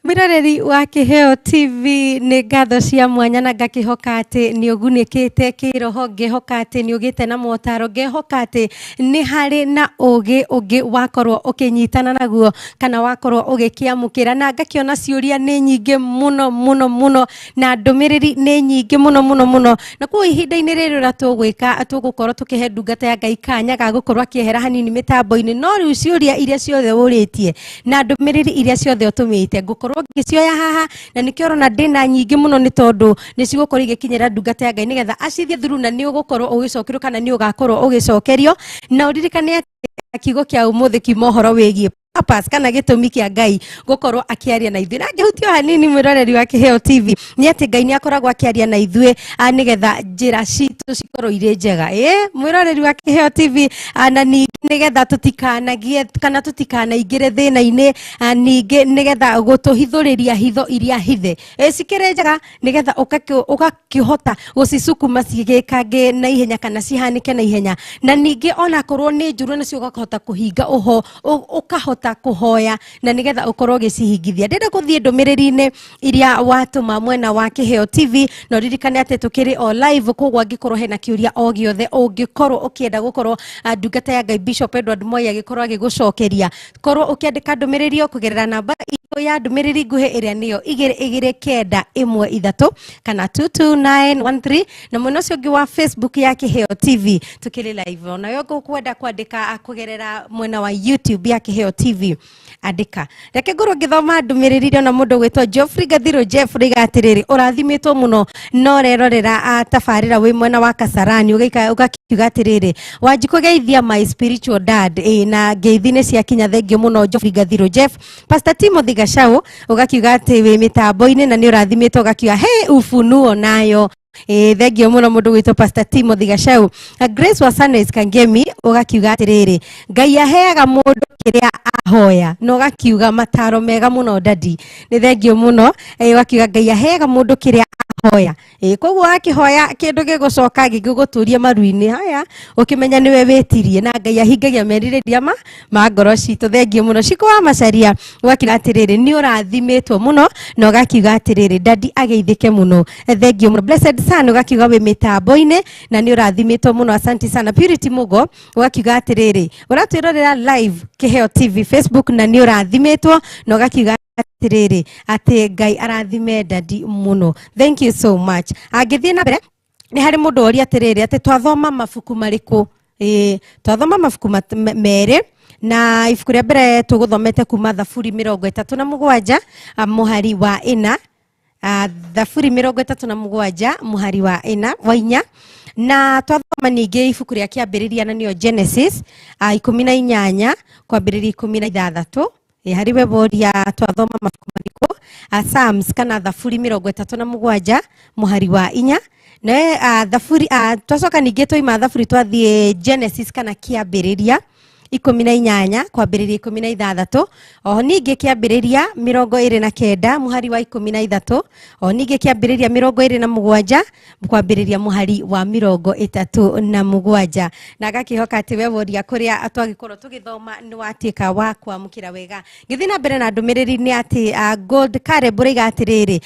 Mirareri wa KIHEOTV ni ngatho cia mwanya na ngakihoka ati ni ugunikite kiroho ngihoka ati ni ugite na motaro ngihoka ati ni hari na ugi wakorwo ukinyitana naguo kana wakorwo ugikiamukira na ngakiona ciuria ni nyingi muno na ndumiriri ni nyingi muno na kwa ihinda-ini riri ra tugwika tugukorwo tukihe ndungata ya Ngai kanya ga gukorwo akihera hanini mitambo-ini no riu ciuria iria ciothe uritie na ndumiriri iria ciothe utumite gukorwo ngicioya haha na nikio rona ndina nyingi muno ni tondu ni cigukorwo igikinyira ndungata ya Ngai nigetha acithie thuru na ni ugukorwo ugicokerio kana ni ugakorwo ugicokerio na uririkane kiugo kia umuthi ki mohoro wigie purpose kana gitumi kia Ngai gukorwo akiaria na ithuĩ na ngĩhutio hanini mwĩroreri wa Kiheo TV nĩ atĩ Ngai nĩ akoragwo akiaria na ithuĩ nĩgetha njĩra citũ cikorwo irĩ njega mwĩroreri wa Kiheo TV na nĩgetha tũtikanagie kana tũtikanaingĩre thĩna-inĩ ningĩ nĩgetha gũtũhithũrĩria hitho iria hithe cikĩrĩ njega nĩgetha ũgakĩhota gũcicukuma cigĩkange na ihenya kana cihanĩke na ihenya na ningĩ ona korwo nĩ njũru nacio ũgakahota kũhinga ũkahota kũhoya na nĩgetha ũkorwo ũgĩcihingithia ndĩrenda gũthiĩ ndũmĩrĩri-inĩ iria watũma mwena wa Kiheo TV na ũririkane atĩ tũkĩrĩ o live koguo angĩkorwo hena kĩũria o gĩothe ũngĩkorwo ũkĩenda gũkorwo ndungata ya Ngai Bishop Edward Mwai agĩkorwo agĩgũcokeria korwo ũkĩandĩka ndũmĩrĩri kũgerera namba itũ ya ndũmĩrĩri nguhĩ ĩrĩa nĩyo 2293 kana 22913 na mwena ũcio ũngĩ wa Facebook ya Kiheo TV tũkĩrĩ live nayo ũkwenda kwandĩka kũgerera mwena wa YouTube ya Kiheo TV andĩka reke ngorwo ngĩthoma ndũmĩrĩri na mũndũ gwĩtwo Geoffrey Gathiro Jeffrey gatirĩrĩ ũrathimitwo mũno no rerorera tabarĩra wĩ mwena wa Kasarani ũgakiuga atĩrĩrĩ wanjikũ geithia my spiritual dad na ngeithi nĩ ciakinya thengio mũno Geoffrey Gathiro Jeff Pastor Timothy Gacau ũgakiuga atĩ wĩ mĩtambo-inĩ na nĩ ũrathimitwo ũgakiuga ufunuo nayo thengio mũno mũndũ gwĩtwo Pastor Timothy Gacau Grace wa Sundays Kangemi ũgakiuga atĩrĩrĩ Ngai aheaga mũndũ kĩrĩa ahoya no gakiuga mataro mega mũno dadi nĩ thengio mũno ũgakiuga Ngai aheaga mũndũ kĩrĩa ahoya koguo akĩhoya kĩndũ gĩgũcoka gĩgũtũria maru-inĩ haya ũkĩmenya nĩwe wĩtirie na Ngai ahingagia merirĩria ma ngoro citũ thengio mũno Ciko wa Macharia ũgakiuga atĩrĩrĩ nĩ ũrathimĩtwo mũno na ũgakiuga atĩrĩrĩ dadi ageithĩke mũno thengio mũno Blessed Son ũgakiuga wĩ mĩtambo-inĩ na nĩ ũrathimĩtwo mũno asante sana Purity Mugo ũgakiuga atĩrĩrĩ ũratwĩrorera live Kiheo TV Facebook na nĩ ũrathimĩtwo na ũgakiuga atĩrĩrĩ atĩ Ngai arathime dadi mũno thank you so much agĩthiĩ na mbere nĩ harĩ mũndũ oria atĩrĩrĩ atĩ twathoma mabuku marĩkũ twathoma mabuku merĩ na ibuku rĩa mbere tũgũthomete kuma Thaburi 37 mũhari wa 4 Thaburi 37 mũhari wa 4 wa 4 na twathoma ningĩ ibuku rĩa kĩambĩrĩria na nĩyo Genesis 18 kwambĩrĩria 16 hari we boria twathoma mabuku marĩkũ Psalms kana Thaburi 37 mũhari wa 4 na Thaburi twacoka ningĩ twoima Thaburi twathiĩ Genesis kana kĩambĩrĩria 18 kwambĩrĩria 16 oho ningĩ kĩambĩrĩria 29 mũhari wa 13 oho ningĩ kĩambĩrĩria 27 kwambĩrĩria mũhari wa 37 na gakĩhoka atĩ we woria kũrĩa twagĩkorwo tũgĩthoma nĩ watuĩka wa kwamũkĩra wega ngĩthiĩ na mbere na ndũmĩrĩri nĩ atĩ Gold Caleb ũraiga atĩrĩrĩ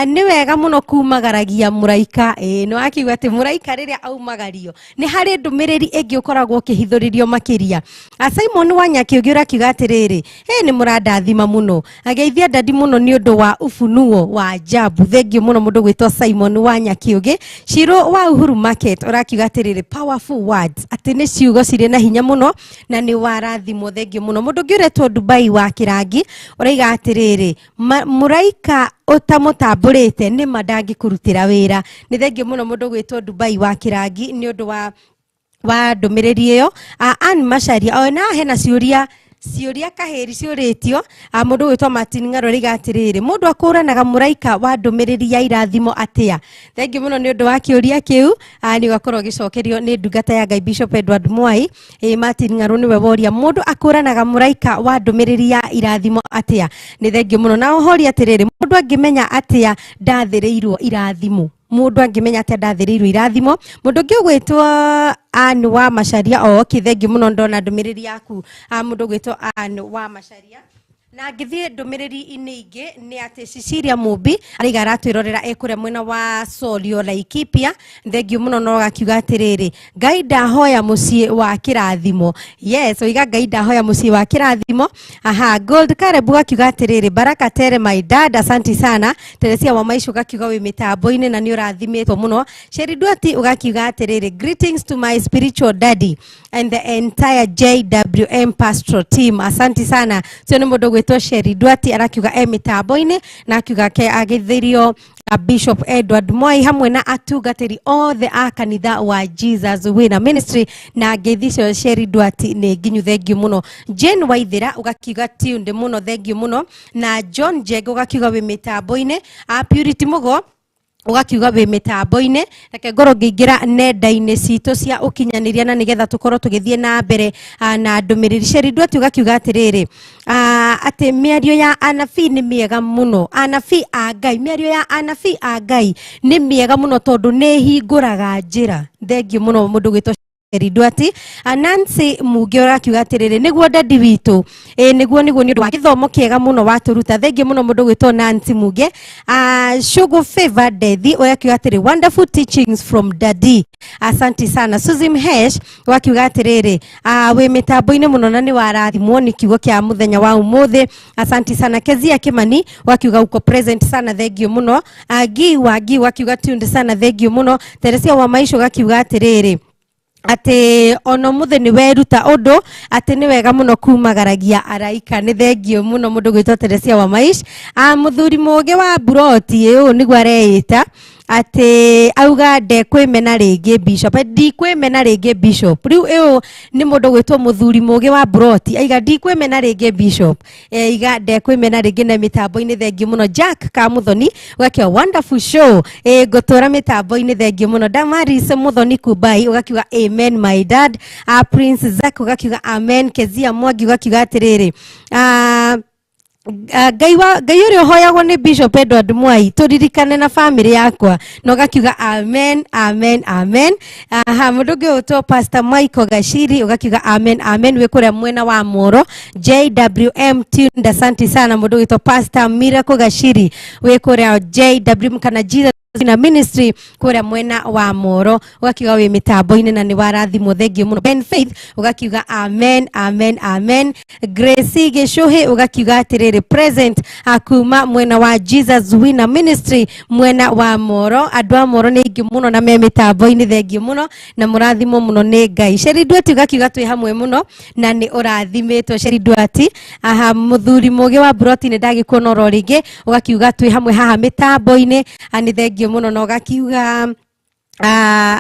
nĩ wega mũno kumagaragia mũraika nĩ wakiuga atĩ mũraika rĩrĩa aumagario nĩ harĩ ndũmĩrĩri ĩngĩ ũkoragwo ũkĩhithũrĩrio makĩria Simon Wanyaki ũgĩra kiuga atĩrĩrĩ nĩ mũrandathima mũno ageithia dadi mũno nĩ ũndũ wa ufunuo wa ajabu thengio mũno mũndũ gwĩtwo Simon Wanyaki ũgĩ Shiro wa Uhuru Market ũrakiuga atĩrĩrĩ powerful words atĩ nĩ ciugo cirĩ na hinya mũno na nĩ warathimwo thengio mũno mũndũ ũngĩũretwo Dubai wa Kĩrangi ũraiga atĩrĩrĩ mũraika ũtamũtambũrĩte nĩ mandangĩkũrutĩra wĩra nĩ thengio mũno mũndũ gwĩtwo Dubai wa Kĩrangi nĩ ũndũ wa ndũmĩrĩri ĩyo Ann Macharia ona hena ciũria kaheri ciũrĩtio mũndũ gwĩtwo Martin Ng'aro riga atĩrĩrĩ mũndũ akũranaga mũraika wa ndũmĩrĩri ya irathimo atĩa thengio mũno nĩ ũndũ wa kĩũria kĩu nĩ ũgakorwo gĩcokerio nĩ ndungata ya Ngai Bishop Edward Mwai Martin Ng'aro nĩwe woria mũndũ akũranaga mũraika wa ndũmĩrĩri ya irathimo atĩa nĩ thengio mũno na ũhoria atĩrĩrĩ mũndũ angĩmenya atĩa ndathĩrĩirwo irathimo mũndũ angĩmenya atĩ ndathĩrĩirwo irathimo mũndũ ũngĩ gwĩtwo Ann wa Macharia kĩthengio mũno ndona ndũmĩrĩri yaku mũndũ gwĩtwo Ann wa Macharia na ngĩthiĩ ndũmĩrĩri-inĩ ingĩ nĩ atĩ Cecilia Mumbi araiga aratwĩrorera ekũrĩa mwena wa Solio Laikipia thengio mũno no gakiuga atĩrĩrĩ Ngai ndahoya mũciĩ wa kĩrathimo yes oiga Ngai ndahoya mũciĩ wa kĩrathimo Gold Caleb gakiuga atĩrĩrĩ Baraka Tere my dad asante sana Teresia wa Maisha gakiuga wĩ mĩtambo-inĩ na nĩ ũrathimĩtwo mũno Sheri Duati ugakiuga atĩrĩrĩ greetings to my spiritual daddy and the entire JWM pastoral team asante sana sio nĩ mũndũ gwĩtwo Sheri Duati arakiuga mĩtambo-inĩ na akiuga agĩthĩrio Bishop Edward Mwai hamwe na atugatiri othe a kanitha wa Jesus Wina Ministry na ngeithicio Sheri Dwati ne nginyu thengiu muno. Jane Waithira ugakiuga tiunde muno thengiu muno na John Jego ugakiuga wi mitambo-ine a Purity Mugo ugakiuga wi mitambo-ine reke ngoro ngiingira nenda-ini citu cia ukinyaniria na nigetha tukorwo tugithie na mbere na ndumiriri. Sheri Dwati ugakiuga atiriri ati miario ya anabii ni miega muno, anabii a Ngai, miario ya anabii a Ngai ni miega muno tondu ni hinguraga njira. Thengiu muno mundu gwitwo Sheri Dwati. Nancy Muge ugakiuga atiriri niguo dadi witu niguo ni undu wa githomo kiega muno waturuta. Thengiu muno mundu gwitwo Nancy Muge. Sugar Favor Dethi ugakiuga atiri wonderful teachings from Daddy. Asante sana. Suzy Mhesh ugakiuga atiriri wi mitambo-ine muno na ni warathimwo ni kiugo kia muthenya wa umuthi. Asante sana. Kezia Kimani ugakiuga uko present sana. Thengiu muno. Gi ugakiuga tunde sana. Thengiu muno. Teresia wa maisha ugakiuga atiriri ate ono muthe ni weruta undu ate ni wega muno kumagaragia araika. Ni thengiu muno mundu gwitwo Teresia wa maish. Muthuri Muge wa Buroti uyu niguo areita ate auga ndekwimena ringi Bishop. Ndikwimena ringi Bishop. Riu uyu ni mundu gwitwo Muthuri Muge wa Buroti aiga ndikwimena ringi Bishop. Aiga ndekwimena ringi na mitambo-ini. Thengiu muno. Jack Kamuthoni ugakiuga wonderful show ngutura mitambo-ini. Thengiu muno. Damaris Muthoni Kubai ugakiuga amen my dad. Prince Zack ugakiuga amen. Kezia Mwangi ugakiuga atiriri Ngai uri hoyagwo ni Bishop Edward Mwai turirikane na family yakwa no gakiuga amen amen amen. Mundu gwitwo Pastor Michael Gashiri ugakiuga amen amen wi kuria mwena wa Moro. JWM tunde asante sana mundu gwitwo Pastor Miracle Gashiri wi kuria JWM kana Jesus na ministry kuria mwena wa Moro ugakiuga wi mitambo-ine na ni warathimwo. Thengiu muno. Ben Faith ugakiuga amen amen amen. Grace Geshuhe ugakiuga atiriri present akuma mwena wa Jesus Wina Ministry mwena wa Moro. Andu a Moro ni ingi muno na me mitambo-ine. Thengiu muno na murathimwo muno ni Ngai. Sheri Dwati ugakiuga twi hamwe muno na ni urathimitwo. Sheri Dwati Muthuri Muge wa Buroti ni ndagikuona ro ringi ugakiuga twi hamwe haha mitambo-ine ani thengiu muno no gakiuga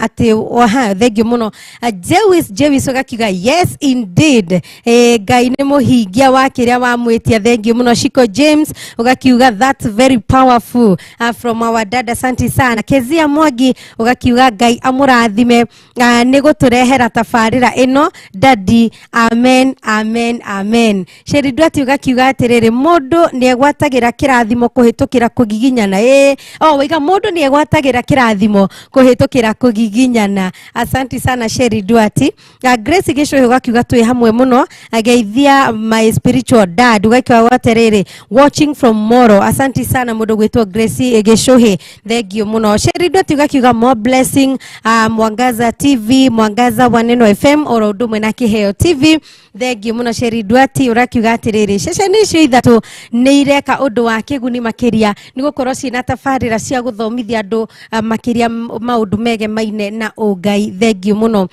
ati thengiu muno. Jewis ugakiuga yes indeed Ngai ni muhingia wa kiria wa mwitia. Thengiu muno. Shiko James ugakiuga that's very powerful from our dad. Asante sana. Kezia Mwangi ugakiuga Ngai amurathime ni guturehera tafarira ino daddy amen amen amen. Sheri Dwati ugakiuga atiriri mundu ni egwatagira kirathimo kuhitukira kugiginyana. Wiga mundu ni egwatagira kirathimo kuhitukira kugiginyana. Asante sana Sheri Dwati. Grace Gesho ugakiuga twi hamwe muno ageithia my spiritual dad ugakiuga atiriri watching from Moro. Asante sana mundu gwitwo Grace Gesho. Thengiu muno. Sheri Dwati ugakiuga more blessing Mwangaza TV Mwangaza Waneno FM oro ndumwe na Kiheo TV. Thengiu muno Sheri Dwati ugakiuga atiriri ceceni icio ithatu ni ireka undu wa kiguni makiria ni gukorwo cina tafarira cia guthomithia andu makiria maundu mege maine na Ngai. Thengiu muno.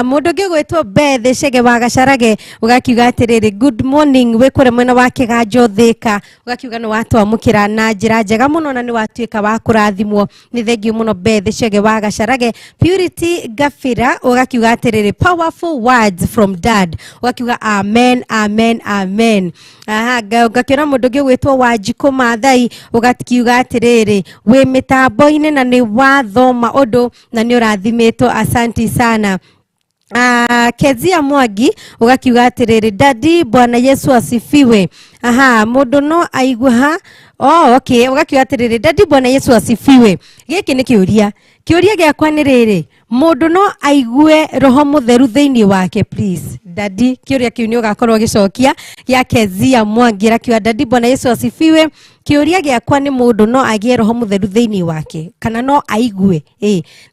Mundu gwitwo Bethe Shege wa Gacarage ugakiuga atiriri good morning wi kuria mwena wa Kiganjo Thika ugakiuga ni watwamukira na njira njega muno na ni watuika wa kurathimwo. Ni thengiu muno Bethe Shege wa Gacarage. Purity Gafira ugakiuga atiriri powerful words from dad ugakiuga amen amen amen. Ugakiuga mundu gwitwo Wanjiko Mathai ugakiuga atiriri wi mitambo-ine na ni wathoma undu na ni urathimitwo. Asante sana. Kezia Mwangi ugakiuga atiriri daddy Bwana Yesu asifiwe. Mundu no aigua okay ugakiuga atiriri daddy Bwana Yesu asifiwe. Giki ni kiuria giakwa ni riri mundu no aigue roho mutheru thiini wake please daddy. Kiuria kiu ni ugakorwo gicokia ya Kezia Mwangi rakiuga daddy Bwana Yesu asifiwe. Kiuria giakwa ni mundu no agie roho mutheru thiini wake kana no aigue.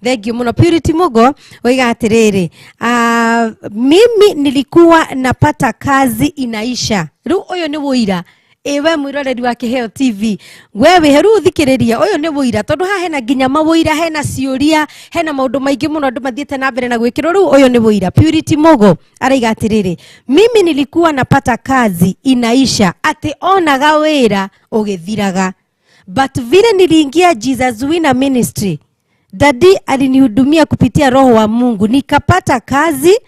Thengiu muno. Purity Mugo oiga atiriri mimi nilikuwa napata kazi inaisha. Riu uyu ni wuira ewe mwiroreri wa Kiheo TV wewe heru thikiriria uyu ni wuira tondu ha hena nginya mawuira hena ciuria hena maundu maingi muno andu mathiete na mbere na gwikirwo riu uyu ni wuira. Purity Mugo araiga atiriri mimi nilikuwa napata kazi inaisha ati onaga wira ugithiraga but vile niliingia Jesus Winner Ministry, Daddy alinihudumia kupitia roho wa Mungu, nikapata kazi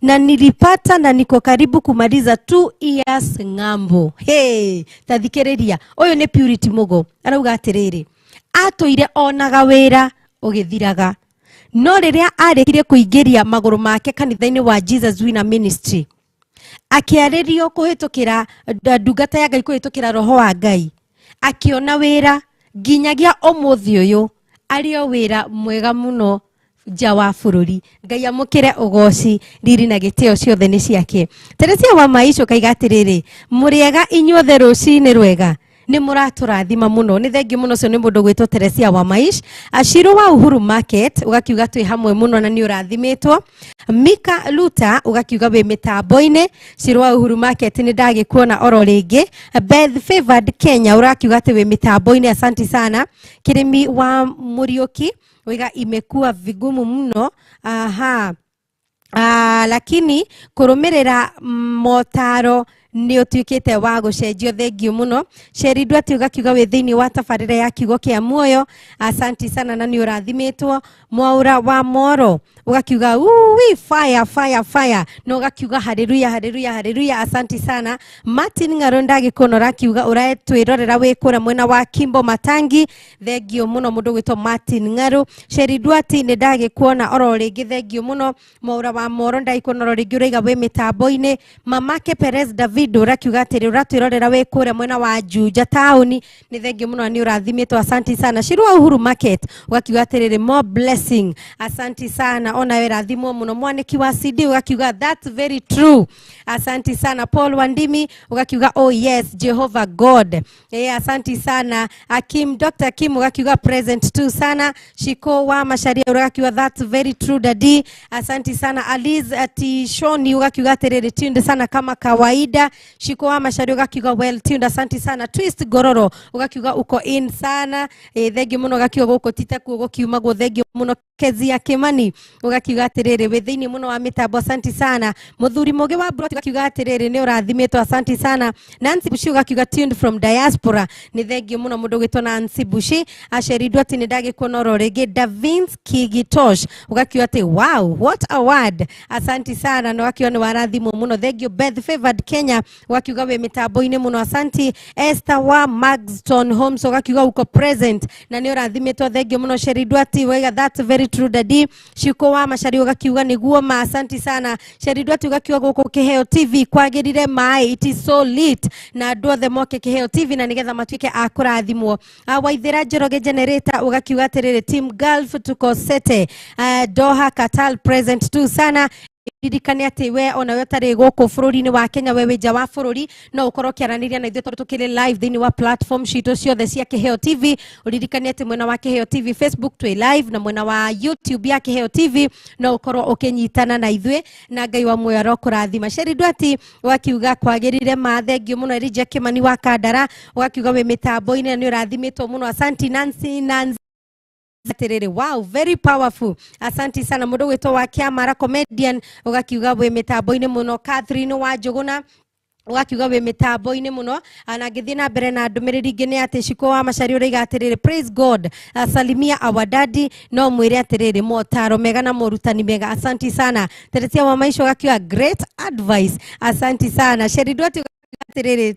na nilipata na niko karibu kumaliza 2 years ngambo. Hey, tathikereria oyo ne Purity Mugo arauga atiriri atoire onaga wira ugithiraga, no riria arekire kuingiria maguru make kanitha-ini wa Jesus Winner Ministry, akiarerio kuhitukira ndungata ya Ngai, kuhitukira roho wa Ngai, akiona wira nginyagia umuthi uyu ario wira mwega muno nja wa bururi. Ngai amukire ugoci riri na gitio ciothe ni ciake. Teresia wa Maisho kaiga atiriri, muriega inyuothe rucini rwega, ni muraturathima muno. Ni thengi muno cio ni mundu gwitwo Teresia wa Maish, Ashiro wa Uhuru Market ugakiuga twi hamwe muno na ni urathimitwo. Mika Luta ugakiuga we mitambo-ini, Shiro wa Uhuru Market ni ndagikuona oro ringi. Beth Favored Kenya urakiuga twi we mitambo-ini, asanti sana. Kirimi wa Muriuki wiga imekuwa vigumu mno, lakini kurumirira motaro ni utuikite wa gucenjio, thengio muno. Sheridu ati ugakiuga we thiini wa tabarira ya Kiugo kia Muoyo, asanti sana na ni urathimitwo. Mwaura wa Moro ugakiuga wi fire fire fire, no ugakiuga haleluya haleluya haleluya, asanti sana. Martin Ngaronda gikono rakiuga uratwirorera wikura mwena wa Kimbo Matangi, thengio muno mundu gwitwo Martin Ngaru. Sheridu ati ni ndagikuona oro ringi, thengio muno. Mwaura wa Moro ndaikuona oro ringi uriga we mitambo-ini. Mamake Perez David urakiuga atiri uratwirorera wikura mwena wa Juja tauni, ni thengio muno ni urathimitwo, asanti sana. Shiro wa Uhuru Market ugakiuga atiri more blessing, asanti sana. Ona we rathimo muno. Mwaniki wa CD ugakiuga that's very true, asanti sana. Paul Wandimi ugakiuga oh yes Jehovah God, asanti sana. Akim Dr. Kim ugakiuga present tu sana. Shiko wa Masharia ugakiuga that's very true Daddy, asanti sana. Aliz ati Shoni ugakiuga atiri tunde sana kama kawaida. Shiko wa Masharia ugakiuga well tunde, asanti sana. Twist Gororo ugakiuga uko in sana, thengio muno. Ugakiuga uko tita kugo kiuma go, thengio muno. Kezi ya Kimani ugakiuga atiriri we thiini muno wa mitambo, asanti sana. Muthuri Muge wa Brot ugakiuga atiriri ni urathimitwo, asanti sana. Nancy Bushi ugakiuga tuned from diaspora, ni thengio muno mundu gwitwo Nancy Bushi. Asheridu ati ni ndagikuona oro ringi. Davins Kigitosh ugakiuga ati wow what a word, asanti sana. No ugakiuga ni warathimo muno, thengio. Beth Favored Kenya ugakiuga we mitambo-ini muno, asanti. Esther wa Magston Homes ugakiuga uko present na ni urathimitwo, thengio muno. Sheridu ati wega that's very true Daddy. Shiko wa Mashari ugakiuga niguo ma, asanti sana. Sheridu ati ugakiuga guko KIHEOTV kwagirire mai, it is so lit na andu othe moke KIHEOTV na nigetha matuike akurathimwo. Waithira Njoroge Generator ugakiuga atiriri team Gulf tuko sete, Doha Qatar present tu sana. Ririkane ati we ona we tari guku bururi-ini wa Kenya, wewe nja wa bururi no ukorwo kiaraniria na ithuĩ tondũ tukiri live thiini wa platform citu ciothe cia KIHEOTV. Uririkane ati mwena wa KIHEOTV Facebook twi live, na mwena wa YouTube ya KIHEOTV no ukorwo ukinyitana na ithuĩ, na Ngai wa muoyo arokurathima. Sheridu ati wakiuga kwagirire ma, thengio muno. Elijah Kimani wa Kandara wakiuga we mitambo-ini ni urathimitwo muno, asanti. Nancy atiriri wow very powerful, asanti sana. Mundu gwitwo wa Kiamara comedian ugakiuga we mitambo-ini muno. Catherine wa Njuguna ugakiuga we mitambo-ini muno. Na ngithii na mbere na ndumiriri ingi ni ati Shiko wa Mashari uriga atiriri praise God, salimia our daddy no mwire atiriri motaro mega na morutani mega, asanti sana. Teresia wa Maisho ugakiuga great advice, asanti sana. Sheridu ati atiriri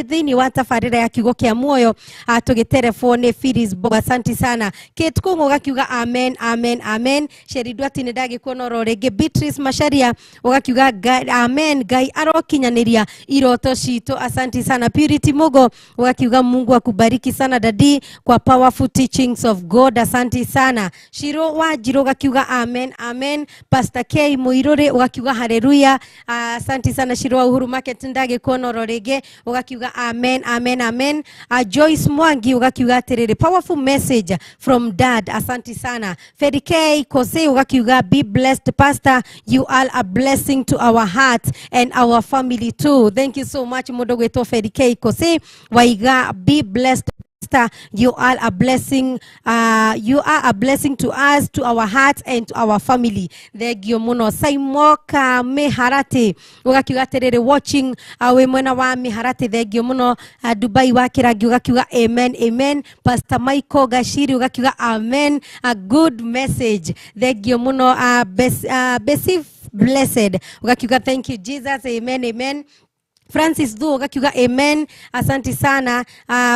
thiini wa tabarira ya Kiugo kia Muoyo tugitelefone Phyllis Bob, asanti sana. Kate Kungu ugakiuga amen amen amen. Sheridu ati ni ndagikuona oro ringi. Beatrice Masharia ugakiuga amen, Ngai arokinyaniria iroto citu, asanti sana. Purity Mugo ugakiuga Mungu akubariki sana Daddy kwa powerful teachings of God, asanti sana. Shiro wa Jiro ugakiuga amen amen. Pastor K Muiruri ugakiuga haleluya, asanti sana. Shiro wa Uhuru Market ndagikuona oro ringi ugakiuga amen amen amen. Joyce Mwangi ugakiuga atiriri powerful message from dad, asanti sana. Fedi K Kose ugakiuga be blessed pastor, you are a blessing to our heart and our family too. Thank you so much mundu gwitwo Fedi K Kose waiga be blessed Pastor, you are a blessing. You are a blessing to us, to our hearts, and to our family. Thegio muno. Saimoka Meharate. Ugakiuga terere watching. We mwena wa Meharate. Thegio muno. Dubai wakiragi. Ugakiuga amen, amen. Pastor Michael Gashiri. Ugakiuga amen. A good message. Thegio muno. Besi blessed. Ugakiuga thank you Jesus. Amen, amen. Francis do ugakiuga amen. Asante sana.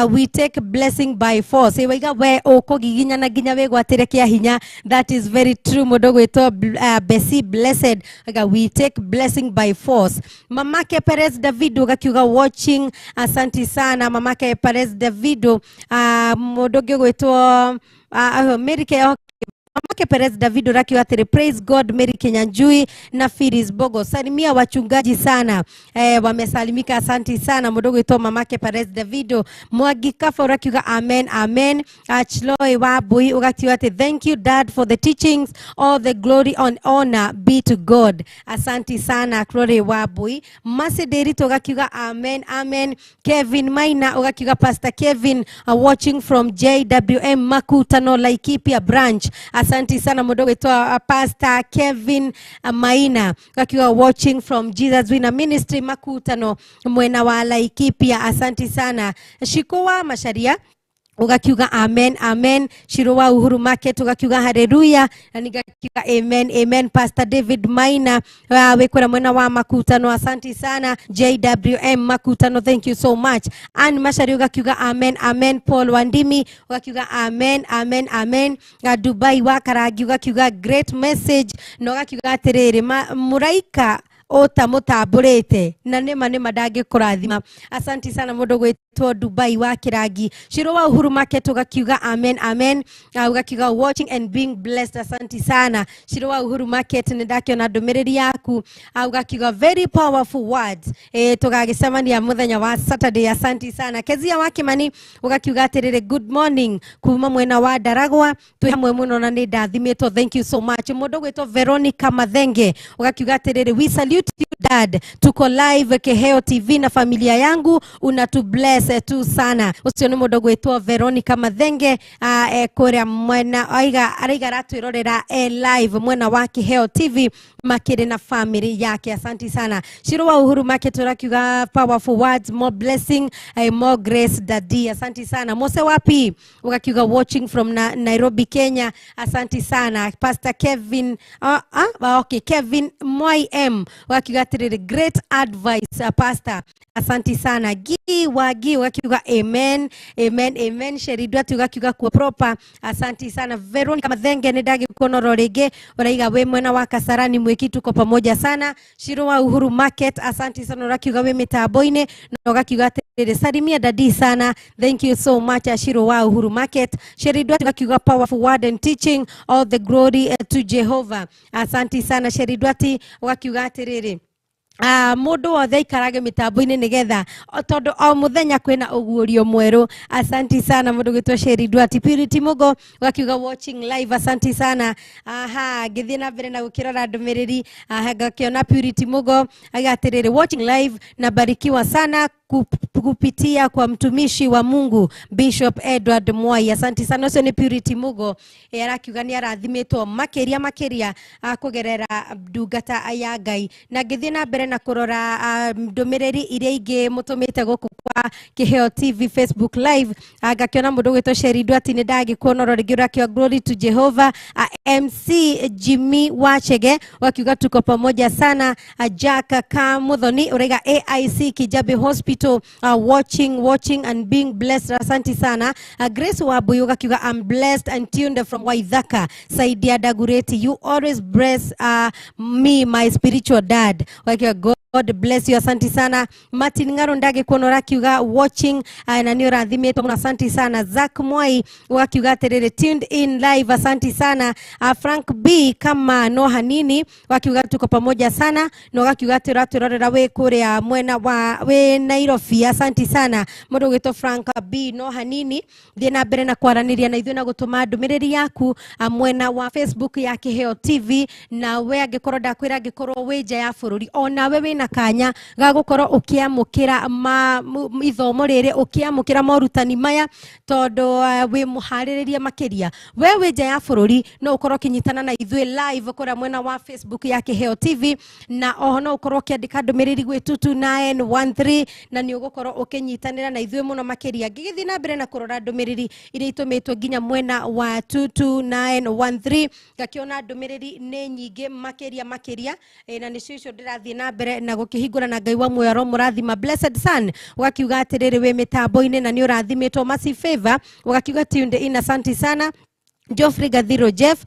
We take blessing by force. Ewiga we okogiginya na ginya we gwatire kia hinya. That is very true. Modogo ito Besi blessed. We take blessing by force. Mamake Perez Davido ugakiuga watching. Asante sana. Mamake Perez Davido. Modogo ito America. Mamake Perez Davido rakiwa tere praise God Mary Kenyanjui na Firis Bogo. Salimia wachungaji sana. Wamesalimika asante sana. Modogo ito Mamake Perez Davido. Mwagi Kafa rakiwa amen amen. Chloi Wabui ugakiwa te thank you dad for the teachings. All the glory and honor be to God. Asante sana Chloi Wabui. Masederi ugakiwa amen amen. Kevin Maina ugakiwa Pastor Kevin watching from JWM Makutano Laikipia branch. Asante sana modogo ito Pastor Kevin Maina wakiwa watching from Jesus Winner Ministry Makutano mwena wa Laikipia. Asante sana Shikowa Masharia ugakiuga amen amen. Shirowa Uhuru Market ugakiuga haleluya na nigakiuga amen amen. Pastor David Maina wekora mwena wa Makutano. Asante sana JWM Makutano, thank you so much. And Mashari ugakiuga amen amen. Paul Wandimi ugakiuga amen amen amen. Dubai wakaragi ugakiuga great message no ugakiuga terere muraika ota mutaburete na nema dage kurathima. Asante sana modogo ito Dubai wa kiragi. Shirowa Uhuru Market ugakiuga amen amen. Ugakiuga watching and being blessed. Asante sana Shirowa Uhuru Market ndakyo na domereri yaku. Ugakiuga very powerful words. Tugagisema ni ya muthenya wa Saturday. Asante sana Kezia wake mani ugakiuga terere good morning kuma mwena wa Daragwa twi hamwe muno na ni ndathimito. Thank you so much. Modogo ito Veronica Mathenge ugakiuga terere we salute you dad. Tuko live KIHEOTV na familia yangu unatu bless tu sana. Usione modogo ito Veronica Mathenge korea mwena aiga ratu irorera live mwena wa KIHEOTV makere na family yake. Asante sana Shirowa Uhuru Market urakiuga powerful words, more blessing, more grace daddy. Asante sana Mose wapi ugakiuga watching from Nairobi Kenya. Asante sana Pastor Kevin okay Kevin Mwai ugakiuga great advice pastor. Asante sana Wagi ugakiuga amen amen amen. Sheridwa ugakiuga kwa proper. Asante sana Veronica Mathenge nedagi konoro rege uraiga we mwena wa Kasarani mwekitu kwa pamoja sana. Shirowa Uhuru Market asante sana ugakiuga we mitaboine na ugakiuga salimia dadi sana. Thank you so much Shirowa Uhuru Market. Sheridwa ugakiuga powerful word and teaching, all the glory to Jehovah. Asante sana Sheridwa ugakiuga terere Modo wa thai karage mitabu-ini nigetha tondu o muthenya kwina ugurio mweru. Asante sana mundu gitwa Sheridwa Purity Mugo wakiuga watching live. Asante sana githie na mbere na gukirora ndumiriri gakiona Purity Mugo agatiriri watching live na barikiwa sana kupitia kwa mtumishi wa Mungu Bishop Edward Mwai. Asante sana ucio ni Purity Mugo arakiuga ni arathimitwo makeria kugerera ndungata ya Ngai na githie na mbere na kurora ndumiriri iria ingi mutumite guku kwa KIHEOTV Facebook live agakiona mundu gwitwo Sheridwa ni ndagikuonoro rigira kio glory to Jehovah. MC Jimmy Wachege wakiuga tuko pamoja sana. Jack Kamuthoni urega AIC Kijabe Hospital watching and being blessed. Asante sana Grace Wabuyu wakiuga I'm blessed and tuned from Waithaka. Saidia Dagureti, you always bless me my spiritual dad. Wakiuga God bless you. Asante sana Martin Ngaro ndage kuonora kiuga watching na ni rathimetwo muno. Asante sana Zach Mwai wakiuga terere tuned in live. Asante sana Frank B kama no hanini wakiuga tuko pamoja sana no wakiuga turorera we kuria mwena wa we Nairobi. Asante sana mundu gwitwo Frank B no hanini thina mbere na kwaraniria na ithu na gutuma ndumiriri yaku mwena wa Facebook ya KIHEOTV na we angikorwo ndakwira angikorwo we nja ya bururi ona we wena kanya ga gukorwo ukiamukira ithomo riri ukiamukira morutani maya tondu wi muhaririria makiria wewe nja ya bururi no ukorwo kinyitana na ithuĩ live kora mwena wa Facebook ya Kiheo TV na oho no ukorwo kiandika ndumiriri gwi 22913 na ni ugukorwo ukinyitanira na ithuĩ muno makiria ngigithii na mbere na kurora ndumiriri iria itumitwo nginya mwena wa 22913 gakiona ndumiriri ni nyingi makiria na nicio icio ndirathii na mbere na gukihingura na Ngai wa Muoyo ro murathima blessed son ugakiuga atiriri wi mitambo-ini na ni urathimitwo massive favor ugakiuga tunde in asante sana Geoffrey Gadhiro Jeff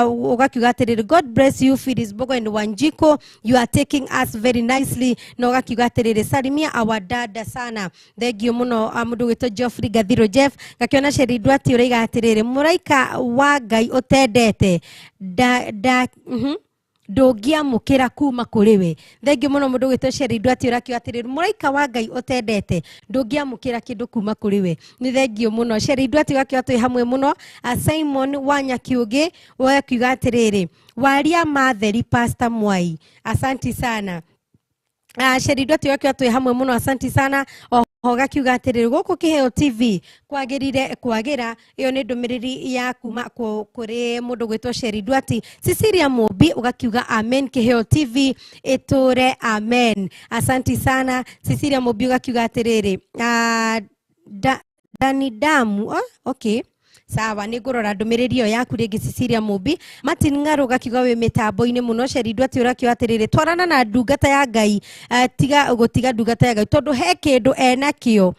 ugakiuga atiriri God bless you Phyllis Bogo and Wanjiko you are taking us very nicely no ugakiuga atiriri salimia our dada sana thank you muno mundu wito Geoffrey Gadhiro Jeff gakiona Sheri Dwati uriga atiriri muraika wa Ngai utendete ndogia mukira kuma kuriwe thengi muno mundu gwitwo Sheri Dwati urakio atiriri muraika wa Ngai utendete ndogia mukira kindu kuma kuriwe ni thengio muno Sheri Dwati urakio atwi hamwe muno Simon Wanya Kiugo urakio atiriri waria matheri Pastor Mwai asanti sana Sheri Dwati urakio atwi hamwe muno asanti sana hoga kiuga atiriri guku Kiheo TV kwagirire kwagira iyo ni ndumiriri ya kuma kuri mundu gwitwo Sheri Dwati Cecilia Mobi ugakiuga amen Kiheo TV iture amen asanti sana Cecilia Mobi ugakiuga atiriri Dani Damu okay sawa ni ngurora ndumiriri yo yaku ringi Cecilia Mobi Martin Ngaro gakiuga we mitambo-ini muno Sheri Dwati urakio atiriri twarana na ndungata ya Ngai tiga gutiga ndungata ya Ngai tondu he kindu enakio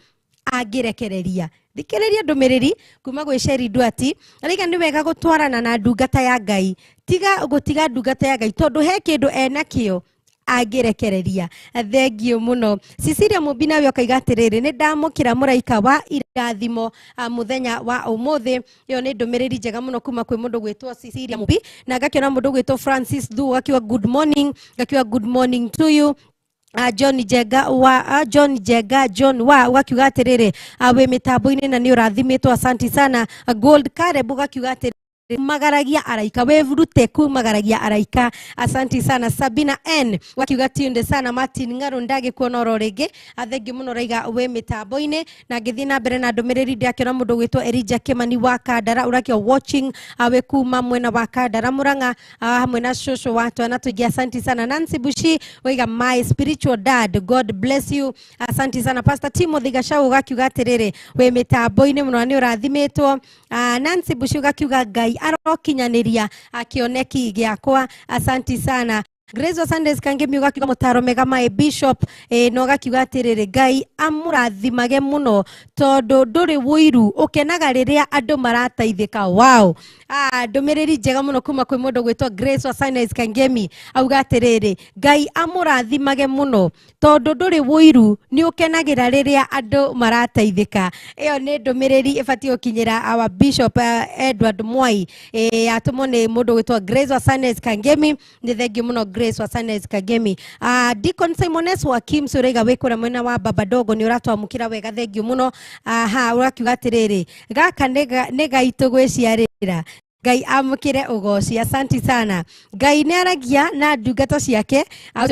angirekereria thikiriria ndumiriri kuma gwi Sheri Dwati ariga ni wega gutwarana na ndungata ya Ngai tiga gutiga ndungata ya Ngai tondu he kindu enakio angirekereria thengio muno Cecilia Mobi nawe ukaiga atiriri ni ndamukira muraika wa irathimo muthenya wa umuthi iyo ni ndumiriri njega muno kuma kwi mundu gwitwo Cecilia Mobi na gakiona mundu gwitwo Francis Thu gakiwa good morning to you John wa ugakiuga atiriri we mitambo-ini na ni urathimitwo asanti sana Gold Kareb ugakiuga atiriri magaragia araika wevurute kumagaragia araika asanti sana Sabina N wakiuga tunde sana Martin Ngaro ndage kuona ororege athengi muno raiga we mitambo-ini na ngithi na mbere na ndumiriri ndakiona mundu gwitwo Elijah Kimani wa Kandara urakio watching we kuma mwena wa Kandara Muranga hamwe na shosho watu anatugia asanti sana Nancy Bushi waiga my spiritual dad God bless you asanti sana Pastor Timothy Gashau ugakiuga atiriri we mitambo-ini muno ni urathimitwo Nancy Bushi ugakiuga Ngai arokinyaniria akioneki giakwa asanti sana Grace of Sundays kangemi ugakiuga mutaro mega my bishop no gakiuga atiriri Ngai amurathimage muno tondu nduri wiru ukenaga riria andu marataithika wow ndumiriri njega muno kuma kwi mundu gwitwo Grace of Sundays kangemi auga atiriri Ngai amurathimage muno tondu nduri wiru ni ukenagira riria andu marataithika iyo ni ndumiriri ibati ukinyira our bishop Edward Mwai atumo ni mundu gwitwo Grace of Sundays kangemi ni thengi muno Grace wa Sundays kagemi Deacon Simones wa Kim Surega wekora mwena wa baba dogo ni uratwamukira wega thengio muno urakiuga atiriri gaka nega itugwiciarira Ngai amukire ugoci asanti sana Ngai ni aragia na ndungata ciake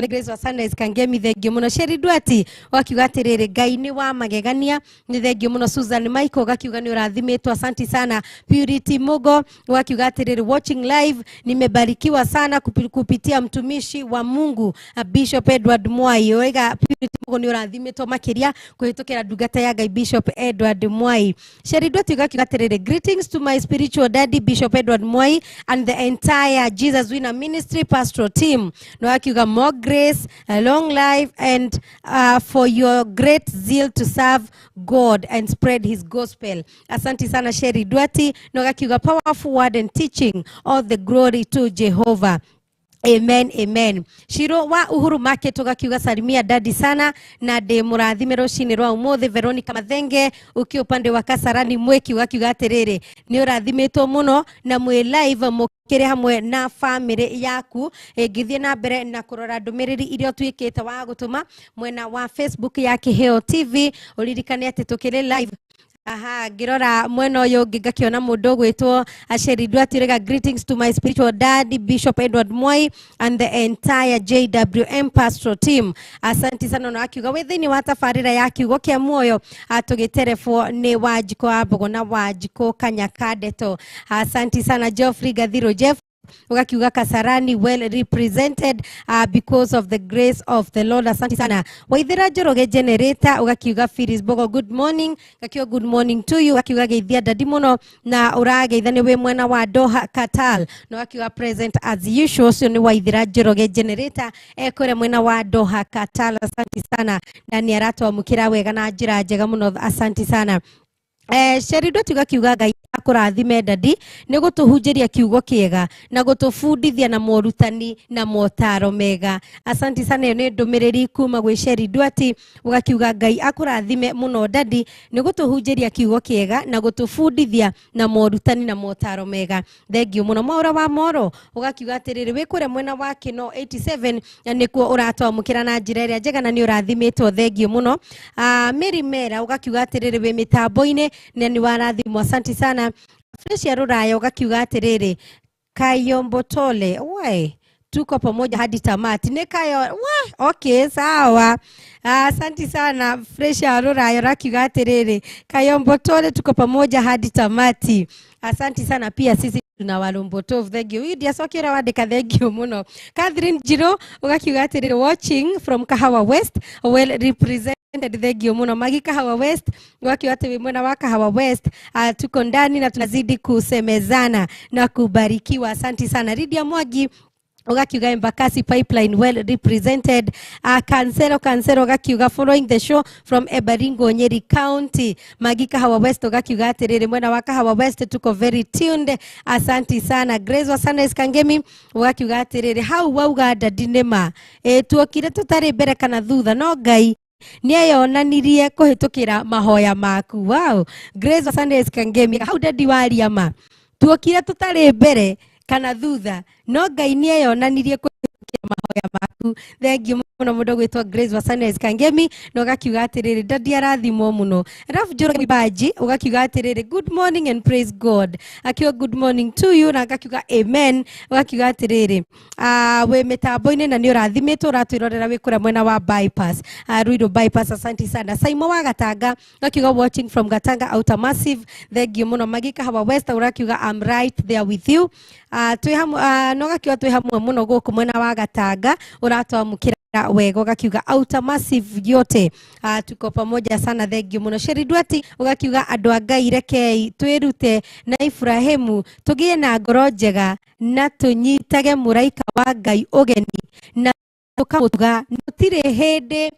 Grace wa Sundays kangemi thengio muno Sheri Dwati wakiuga atiriri Ngai ni wa magegania ni thengio muno Susan Michael gakiuga ni urathimitwo asanti sana Purity Mugo wakiuga atiriri watching live nimebarikiwa sana kupitia mtumishi wa Mungu Bishop Edward Mwai wega Purity Mugo ni urathimitwo makiria kuhitukira ndungata ya Ngai Bishop Edward Mwai Sheri Dwati gakiuga atiriri greetings to my spiritual daddy Bishop Edward Mwai and the entire Jesus Winner Ministry pastoral team. No akiuga more grace, long life and for your great zeal to serve God and spread his gospel. Asante sana Sheri Dwati. No akiuga powerful word and teaching, all the glory to Jehovah. Amen, amen. Shiro wa Uhuru Market ugakiuga salimia dadi sana na de murathimero shinirwa umuthi Veronica Mathenge uki upande wa Kasarani Mweki ugakiuga atiriri ni urathimitwo muno na mwe live mukire hamwe na family yaku ngithie na mbere na kurora ndumiriri irio twikite wa gutuma mwena wa Facebook ya Kiheo TV uririkane ati tukire live Aha, ngirora mwena uyu ngigakiona mundu gwitwo Asheri atirega greetings to my spiritual daddy Bishop Edward Mwai and the entire JWM pastoral team. Asante sana na akiuga withini wa tafarira ya Kiugo kia Muoyo atugiterefo ni Wajiko Abogo na Wajiko Kanyakadeto. Asante sana Geoffrey Gadhiro Jeff ugakiuga Kasarani well represented because of the grace of the Lord. Asante sana. Waithira Joroge generator ugakiuga Firisbogo good morning. Gakiuga good morning to you. Ugakiuga geithia dadi muno na urageithane we mwena wa Doha Qatar. Na ugakiuga present as usual. So ni Waithira Joroge generator ekore mwena wa Doha Qatar. Asante sana. Na ni arato mukira wega na njira njega muno. Asante sana. Sherido tugakiuga Ngai akurathime dadi ni gutuhunjiria kiugo kiega na gutufundithia na morutani na motaro mega. Asante sana ni ndumiriri kuma gwi Sherido ati ugakiuga Ngai akurathime muno dadi ni gutuhunjiria kiugo kiega na gutufundithia na morutani na motaro mega. Thengiu muno Mwaura wa Moro ugakiuga atiriri wikure mwena wa Kino 87 na nikuo uratwamukira na njira iria njega na ni urathimitwo. Thengiu muno. Mary Mera ugakiuga atiriri we mitambo-ini na ni warathimwo. Asante sana. Fresh ya Ruraya ugakiuga atiriri Kayombotole we tuko pamoja hadi tamati ne kayo okay sawa. Asante sana Fresh ya Ruraya ugakiuga atiriri Kayombotole tuko pamoja hadi tamati. Asante sana pia sisi tuna walombotovu. Thank you. Idia sokira wadeka thank you muno. Catherine Jiro ugakiuga atiriri watching from Kahawa West well represented. Thank you muno. Magi Kahawa West wakiwa ate mwena wa Kahawa West tuko ndani na tunazidi kusemezana na kubarikiwa. Asante sana. Ridia Mwagi ugakiuga Embakasi Pipeline well represented. Kansero ugakiuga following the show from Ebaringo Nyeri County. Magi Kahawa West ugakiuga atiriri mwena wa Kahawa West tuko very tuned. Asante sana. Grace wa Sundays Kangemi ugakiuga atiriri hau wauga dadinema tuokire tutari mbere kana thutha no Ngai niyonanirie kuhitukira mahoya maku. Wow. Grace wa Sundays Kangemi hau dadi waria ma tuokire tutari mbere kana thutha no Ngai niyonanirie kuhitukira mahoya maku. Thank you muno mundu gwitwa Grace wa Sundays Kangemi no ugakiuga atiriri dadi arathimwo muno. Raf Joroge Baji ugakiuga atiriri good morning and praise God. Akiwa good morning to you na ugakiuga amen. Ugakiuga atiriri we mitambo-ini na ni urathimitwo uratwirorera wikura mwena wa bypass Ruiru bypass. Asante sana. Saimo wa Gatanga ugakiuga watching from Gatanga Outer Massive. Thank you muno. Magi Kahawa West ugakiuga I'm right there with you. No ugakiuga twi hamwe muno guku mwena wa Gatanga uratwamukira wego ugakiuga Outer Massive yote tuko pamoja sana. Thank you muno. Sheridwati ugakiuga andu a Ngai rekei twirute na Ibrahimu tugie na ngoro njega na tunyitage muraika wa Ngai ugeni na tukamutuga nutire hindi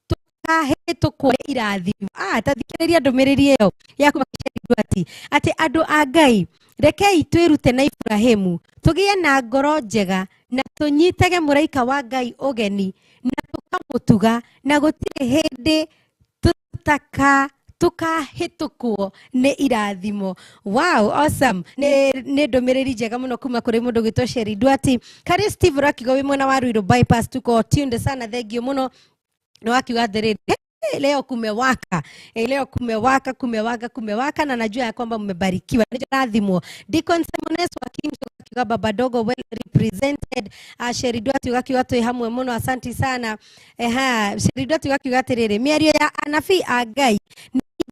tukahetukwo irathimo. Tathikiriria ndumiriri iyo ya kuma Sheridwati ati andu a Ngai rekei twirute na Ibrahimu tugie na ngoro njega na tunyitage muraika wa Ngai ugeni na tukamutuga na gutire hindi tukahitukwo ni irathimo. Wow, awesome. Ni ndumiriri njega muno kuma kuri mundu gwitwo Sheridwati. Kari Steve Rakigo wi mwena wa Ruiru bypass tuko tuned sana. Thank you muno. No akiuga atiriri leo kumewaka. Leo kumewaka na najua ya kwamba mmebarikiwa. Rathimo. Deacon Simones wa Kimso akiuga baba dogo well represented. Sheridwati ugakiuga twi hamwe muno. Asante sana. Sheridwati ugakiuga atiriri miario ya anabii a Ngai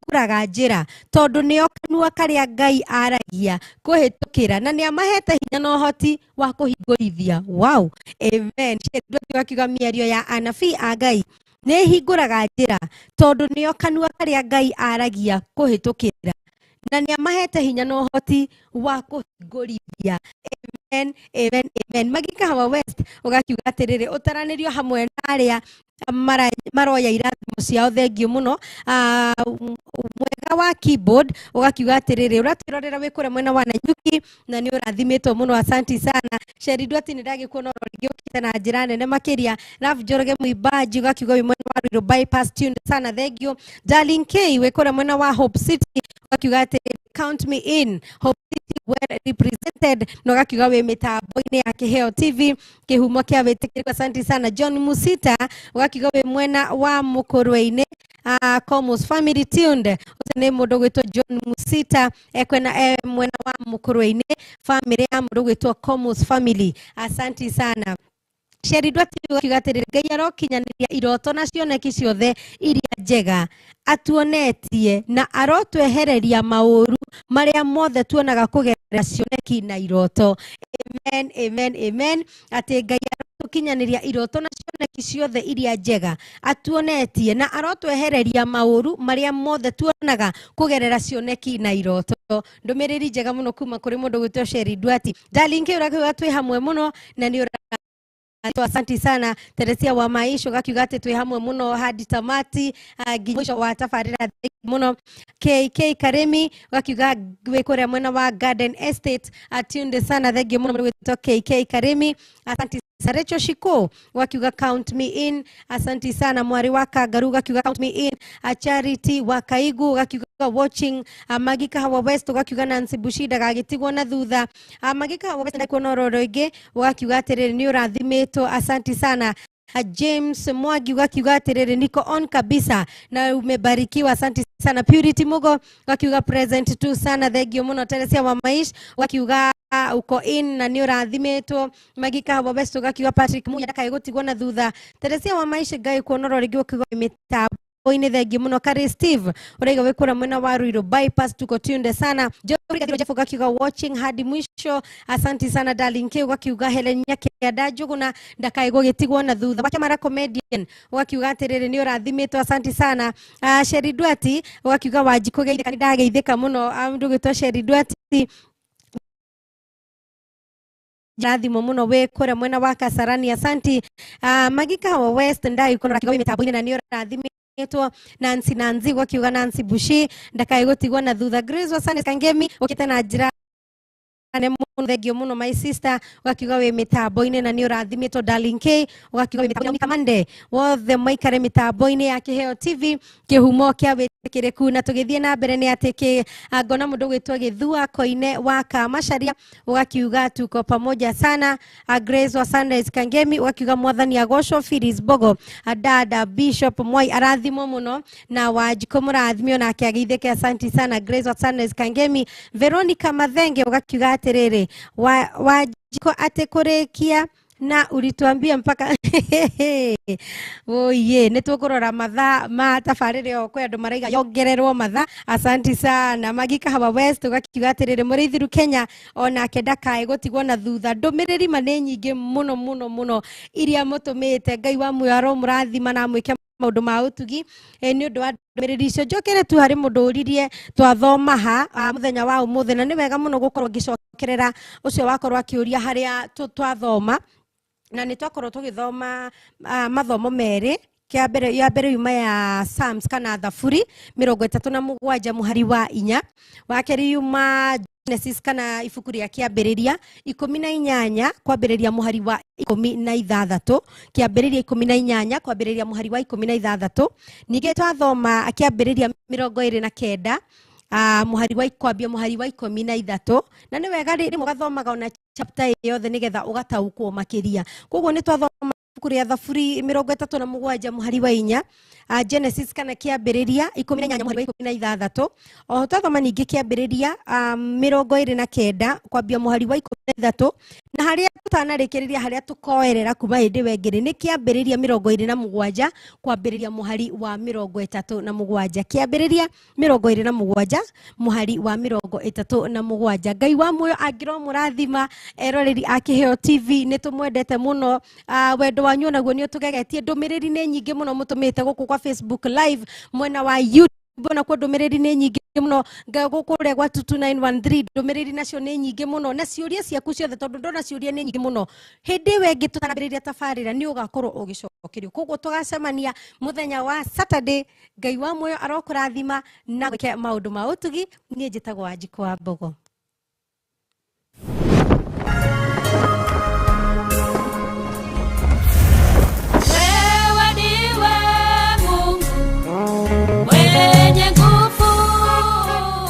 kuraga njira tondu nio kanua karia Ngai aragia kuhitukira na ni amahete hinya no hoti wa kuhingurithia. Wow, amen. Sheridwati ugakiuga miario ya anabii a Ngai ne hinguraga njira tondu nio kanua karia Ngai aragia kuhitukira na ni amahete hinya no hoti wa kuhingurithia. Amen, amen, amen. Magi Kahawa West ugakiuga atiriri utaranirio hamwe na aria maroya irathimo ciao. Thank you muno. Mwega wa keyboard ugakiuga atiriri uratwirorera wikure mwena wa Naithwi na ni urathimitwo muno. Asante sana. Sheridwati ni ndagikuona ringi ukite na njira nene makiria. Raf Joroge Muibaji ugakiuga wi mwena wa Ruiru bypass tuned sana. Thank you. Darling K wikure mwena wa Hope City ugakiuga atiriri count me in. Hope City well represented no gakiuga we mitambo-ini ya Kiheo TV kihumo kia witikiri. Asante sana John Musita gakiuga we mwena wa Mukurwe-ini Comus family tuned utene mundu gwitwo John Musita ekwena mwena wa Mukurwe-ini family ya mundu gwitwo Comus family. Asante sana Sheridwa tigatirire Ngai arokinyaniria iroto na cioneki ciothe iria njega atuonetie na arotwehereria mauru maria mothe tuonaga kugerera cioneki na iroto. Amen, amen, amen. Ati Ngai arokinyaniria iroto na cioneki ciothe iria njega atuonetie na arotwehereria mauru maria mothe tuonaga kugerera cioneki na iroto. Ndumiriri njega muno kuma kuri mundu gwitwo Sheridwa ti darling urakiuga twi hamwe muno na ni asante sana Teresia wa maisho gakiuga ati twi hamwe muno hadi tamati mwisho wa tafarira muno. KK Karemi gakiuga gwikuria mwena wa Garden Estate atunde sana thegi muno gwitwo KK Karemi. Asante Sarecho Shiko wakiuga count me in. Asante sana Mwari waka Garuga gakiuga count me in. Charity Wakaigu gakiuga watching. Magika Hawa West gakiuga Nancy Bushida gagitigwo na thutha. Magika Hawa West ndako nororo ige gakiuga atiriri ni urathimitwo. Asante sana James Mwagi gakiuga atiriri niko on kabisa na umebarikiwa. Asante sana Purity Mugo gakiuga present tu sana thegio muno. Teresia wa maish gakiuga uko in na ni urathimitwo. Magika Hawa West gakiuga Patrick Munya ndakaigutigwo na thutha. Teresia wa maish Ngai kuonoro rigi ukiuga mitabo oine thegi muno. Kari Steve uraiga wikura mwena wa Ruiru bypass tuko tunde sana. Jori Jeff gakiuga watching hadi mwisho. Asante sana darling Kiugo gakiuga Helen Nyake ya Dajuguna ndakaigo gitigwo na thutha. Bakemara comedian gakiuga atiriri ni urathimitwo. Asante sana Sheridwa ti gakiuga Wanjiko geithika ndageithika muno ndu gwitwo Sheridwa ti rathimo muno we kore mwena wa Kasarani. Asante Magika Hawa West ndai kono rakiuga mitambo-ini na ni urathimithwo. Nancy Nanzi gakiuga Nancy Bushi ndakaigotigwo na thutha. Grace Wasane Kangemi ukite na njira thegio muno my sister gakiuga we mitambo-ini na ni urathimitwo. Darling K gakiuga we mitambo-ini kamande wothe maikare mitambo-ini ya Kiheo TV kihumo kia witikiriku. Na tugithie na mbere ni atiki ngona mundu gwitwo Githua Koine wa Kamasharia gakiuga tuko pamoja sana. Grace wa Sundays Kangemi gakiuga mwathani agocwo. Phyllis Bogo dada Bishop Mwai arathimo muno na Wanjiko murathimio na akiageithike. Asante sana Grace wa Sundays Kangemi. Veronica Mathenge gakiuga atiriri Wanjiko atekurikia na ulituambia mpaka oye nitukurora matha ma tafarire okwe andu maraiga yongererwo matha. Asante sana Magika Hawa West gakiuga atiriri Murithiru Kenya ona kendakae gutigwo na thutha. Ndumiriri mane nyingi muno muno muno iria mutumite. Ngai wa Muoyo aromurathima na mwike maundu ma utugi ni undu wa ndumiriri icio. Njokere tu hari mundu uririe twathoma ha muthenya wa umuthi na ni wega muno gukorwo ngicokerera ucio wakorwo akiuria haria twathoma na ni twakorwo tugithoma mathomo meri. Kia mbere ya mbere yuma ya Psalms kana Thaburi 37 muhari wa 4. Wa keri yuma Genesis kana ibuku ria kiambiriria 18 kwambiriria muhari wa 16. Kiambiriria 18 kwambiriria muhari wa 16. Nige twathoma kiambiriria 29 muhari wa kwambia muhari wa 13. Na ni wega ri mugathomaga ona chapter yothe nigetha ugataukwo makiria. Koguo ni twathoma kuria Thaburi 37 muhari wa 4. Genesis kana kiambiriria 18 muhari wa 16. O twathoma ningi kiambiriria 29 kwambia muhari wa 13. Na haria tutanarikiriria haria tukoerera kuma hindi wengire ni kiambiriria 27 kwambiriria muhari wa 37. Kiambiriria 27 muhari wa 37. Ngai wa Muoyo angiro murathima eroreri a Kiheo TV nitumwendete muno. Wendo wanyu naguo ni utugegetie. Ndumiriri ni nyingi muno mutumite guku kwa Facebook live mwena wa YouTube. Bona kwa ndumiriri ni nyingi muno gukure gwa 2913. Ndumiriri nacio ni nyingi muno na ciuria ciaku ciothe tondu ndona ciuria ni nyingi muno. Hindi wengi tutarambiriria tafarira ni ugakorwo ugicokerio. Koguo tugacemania muthenya wa Saturday. Ngai wa Muoyo arokurathima na gwike maundu ma utugi. Nie njitagwo Wanjiko wa Mbogo.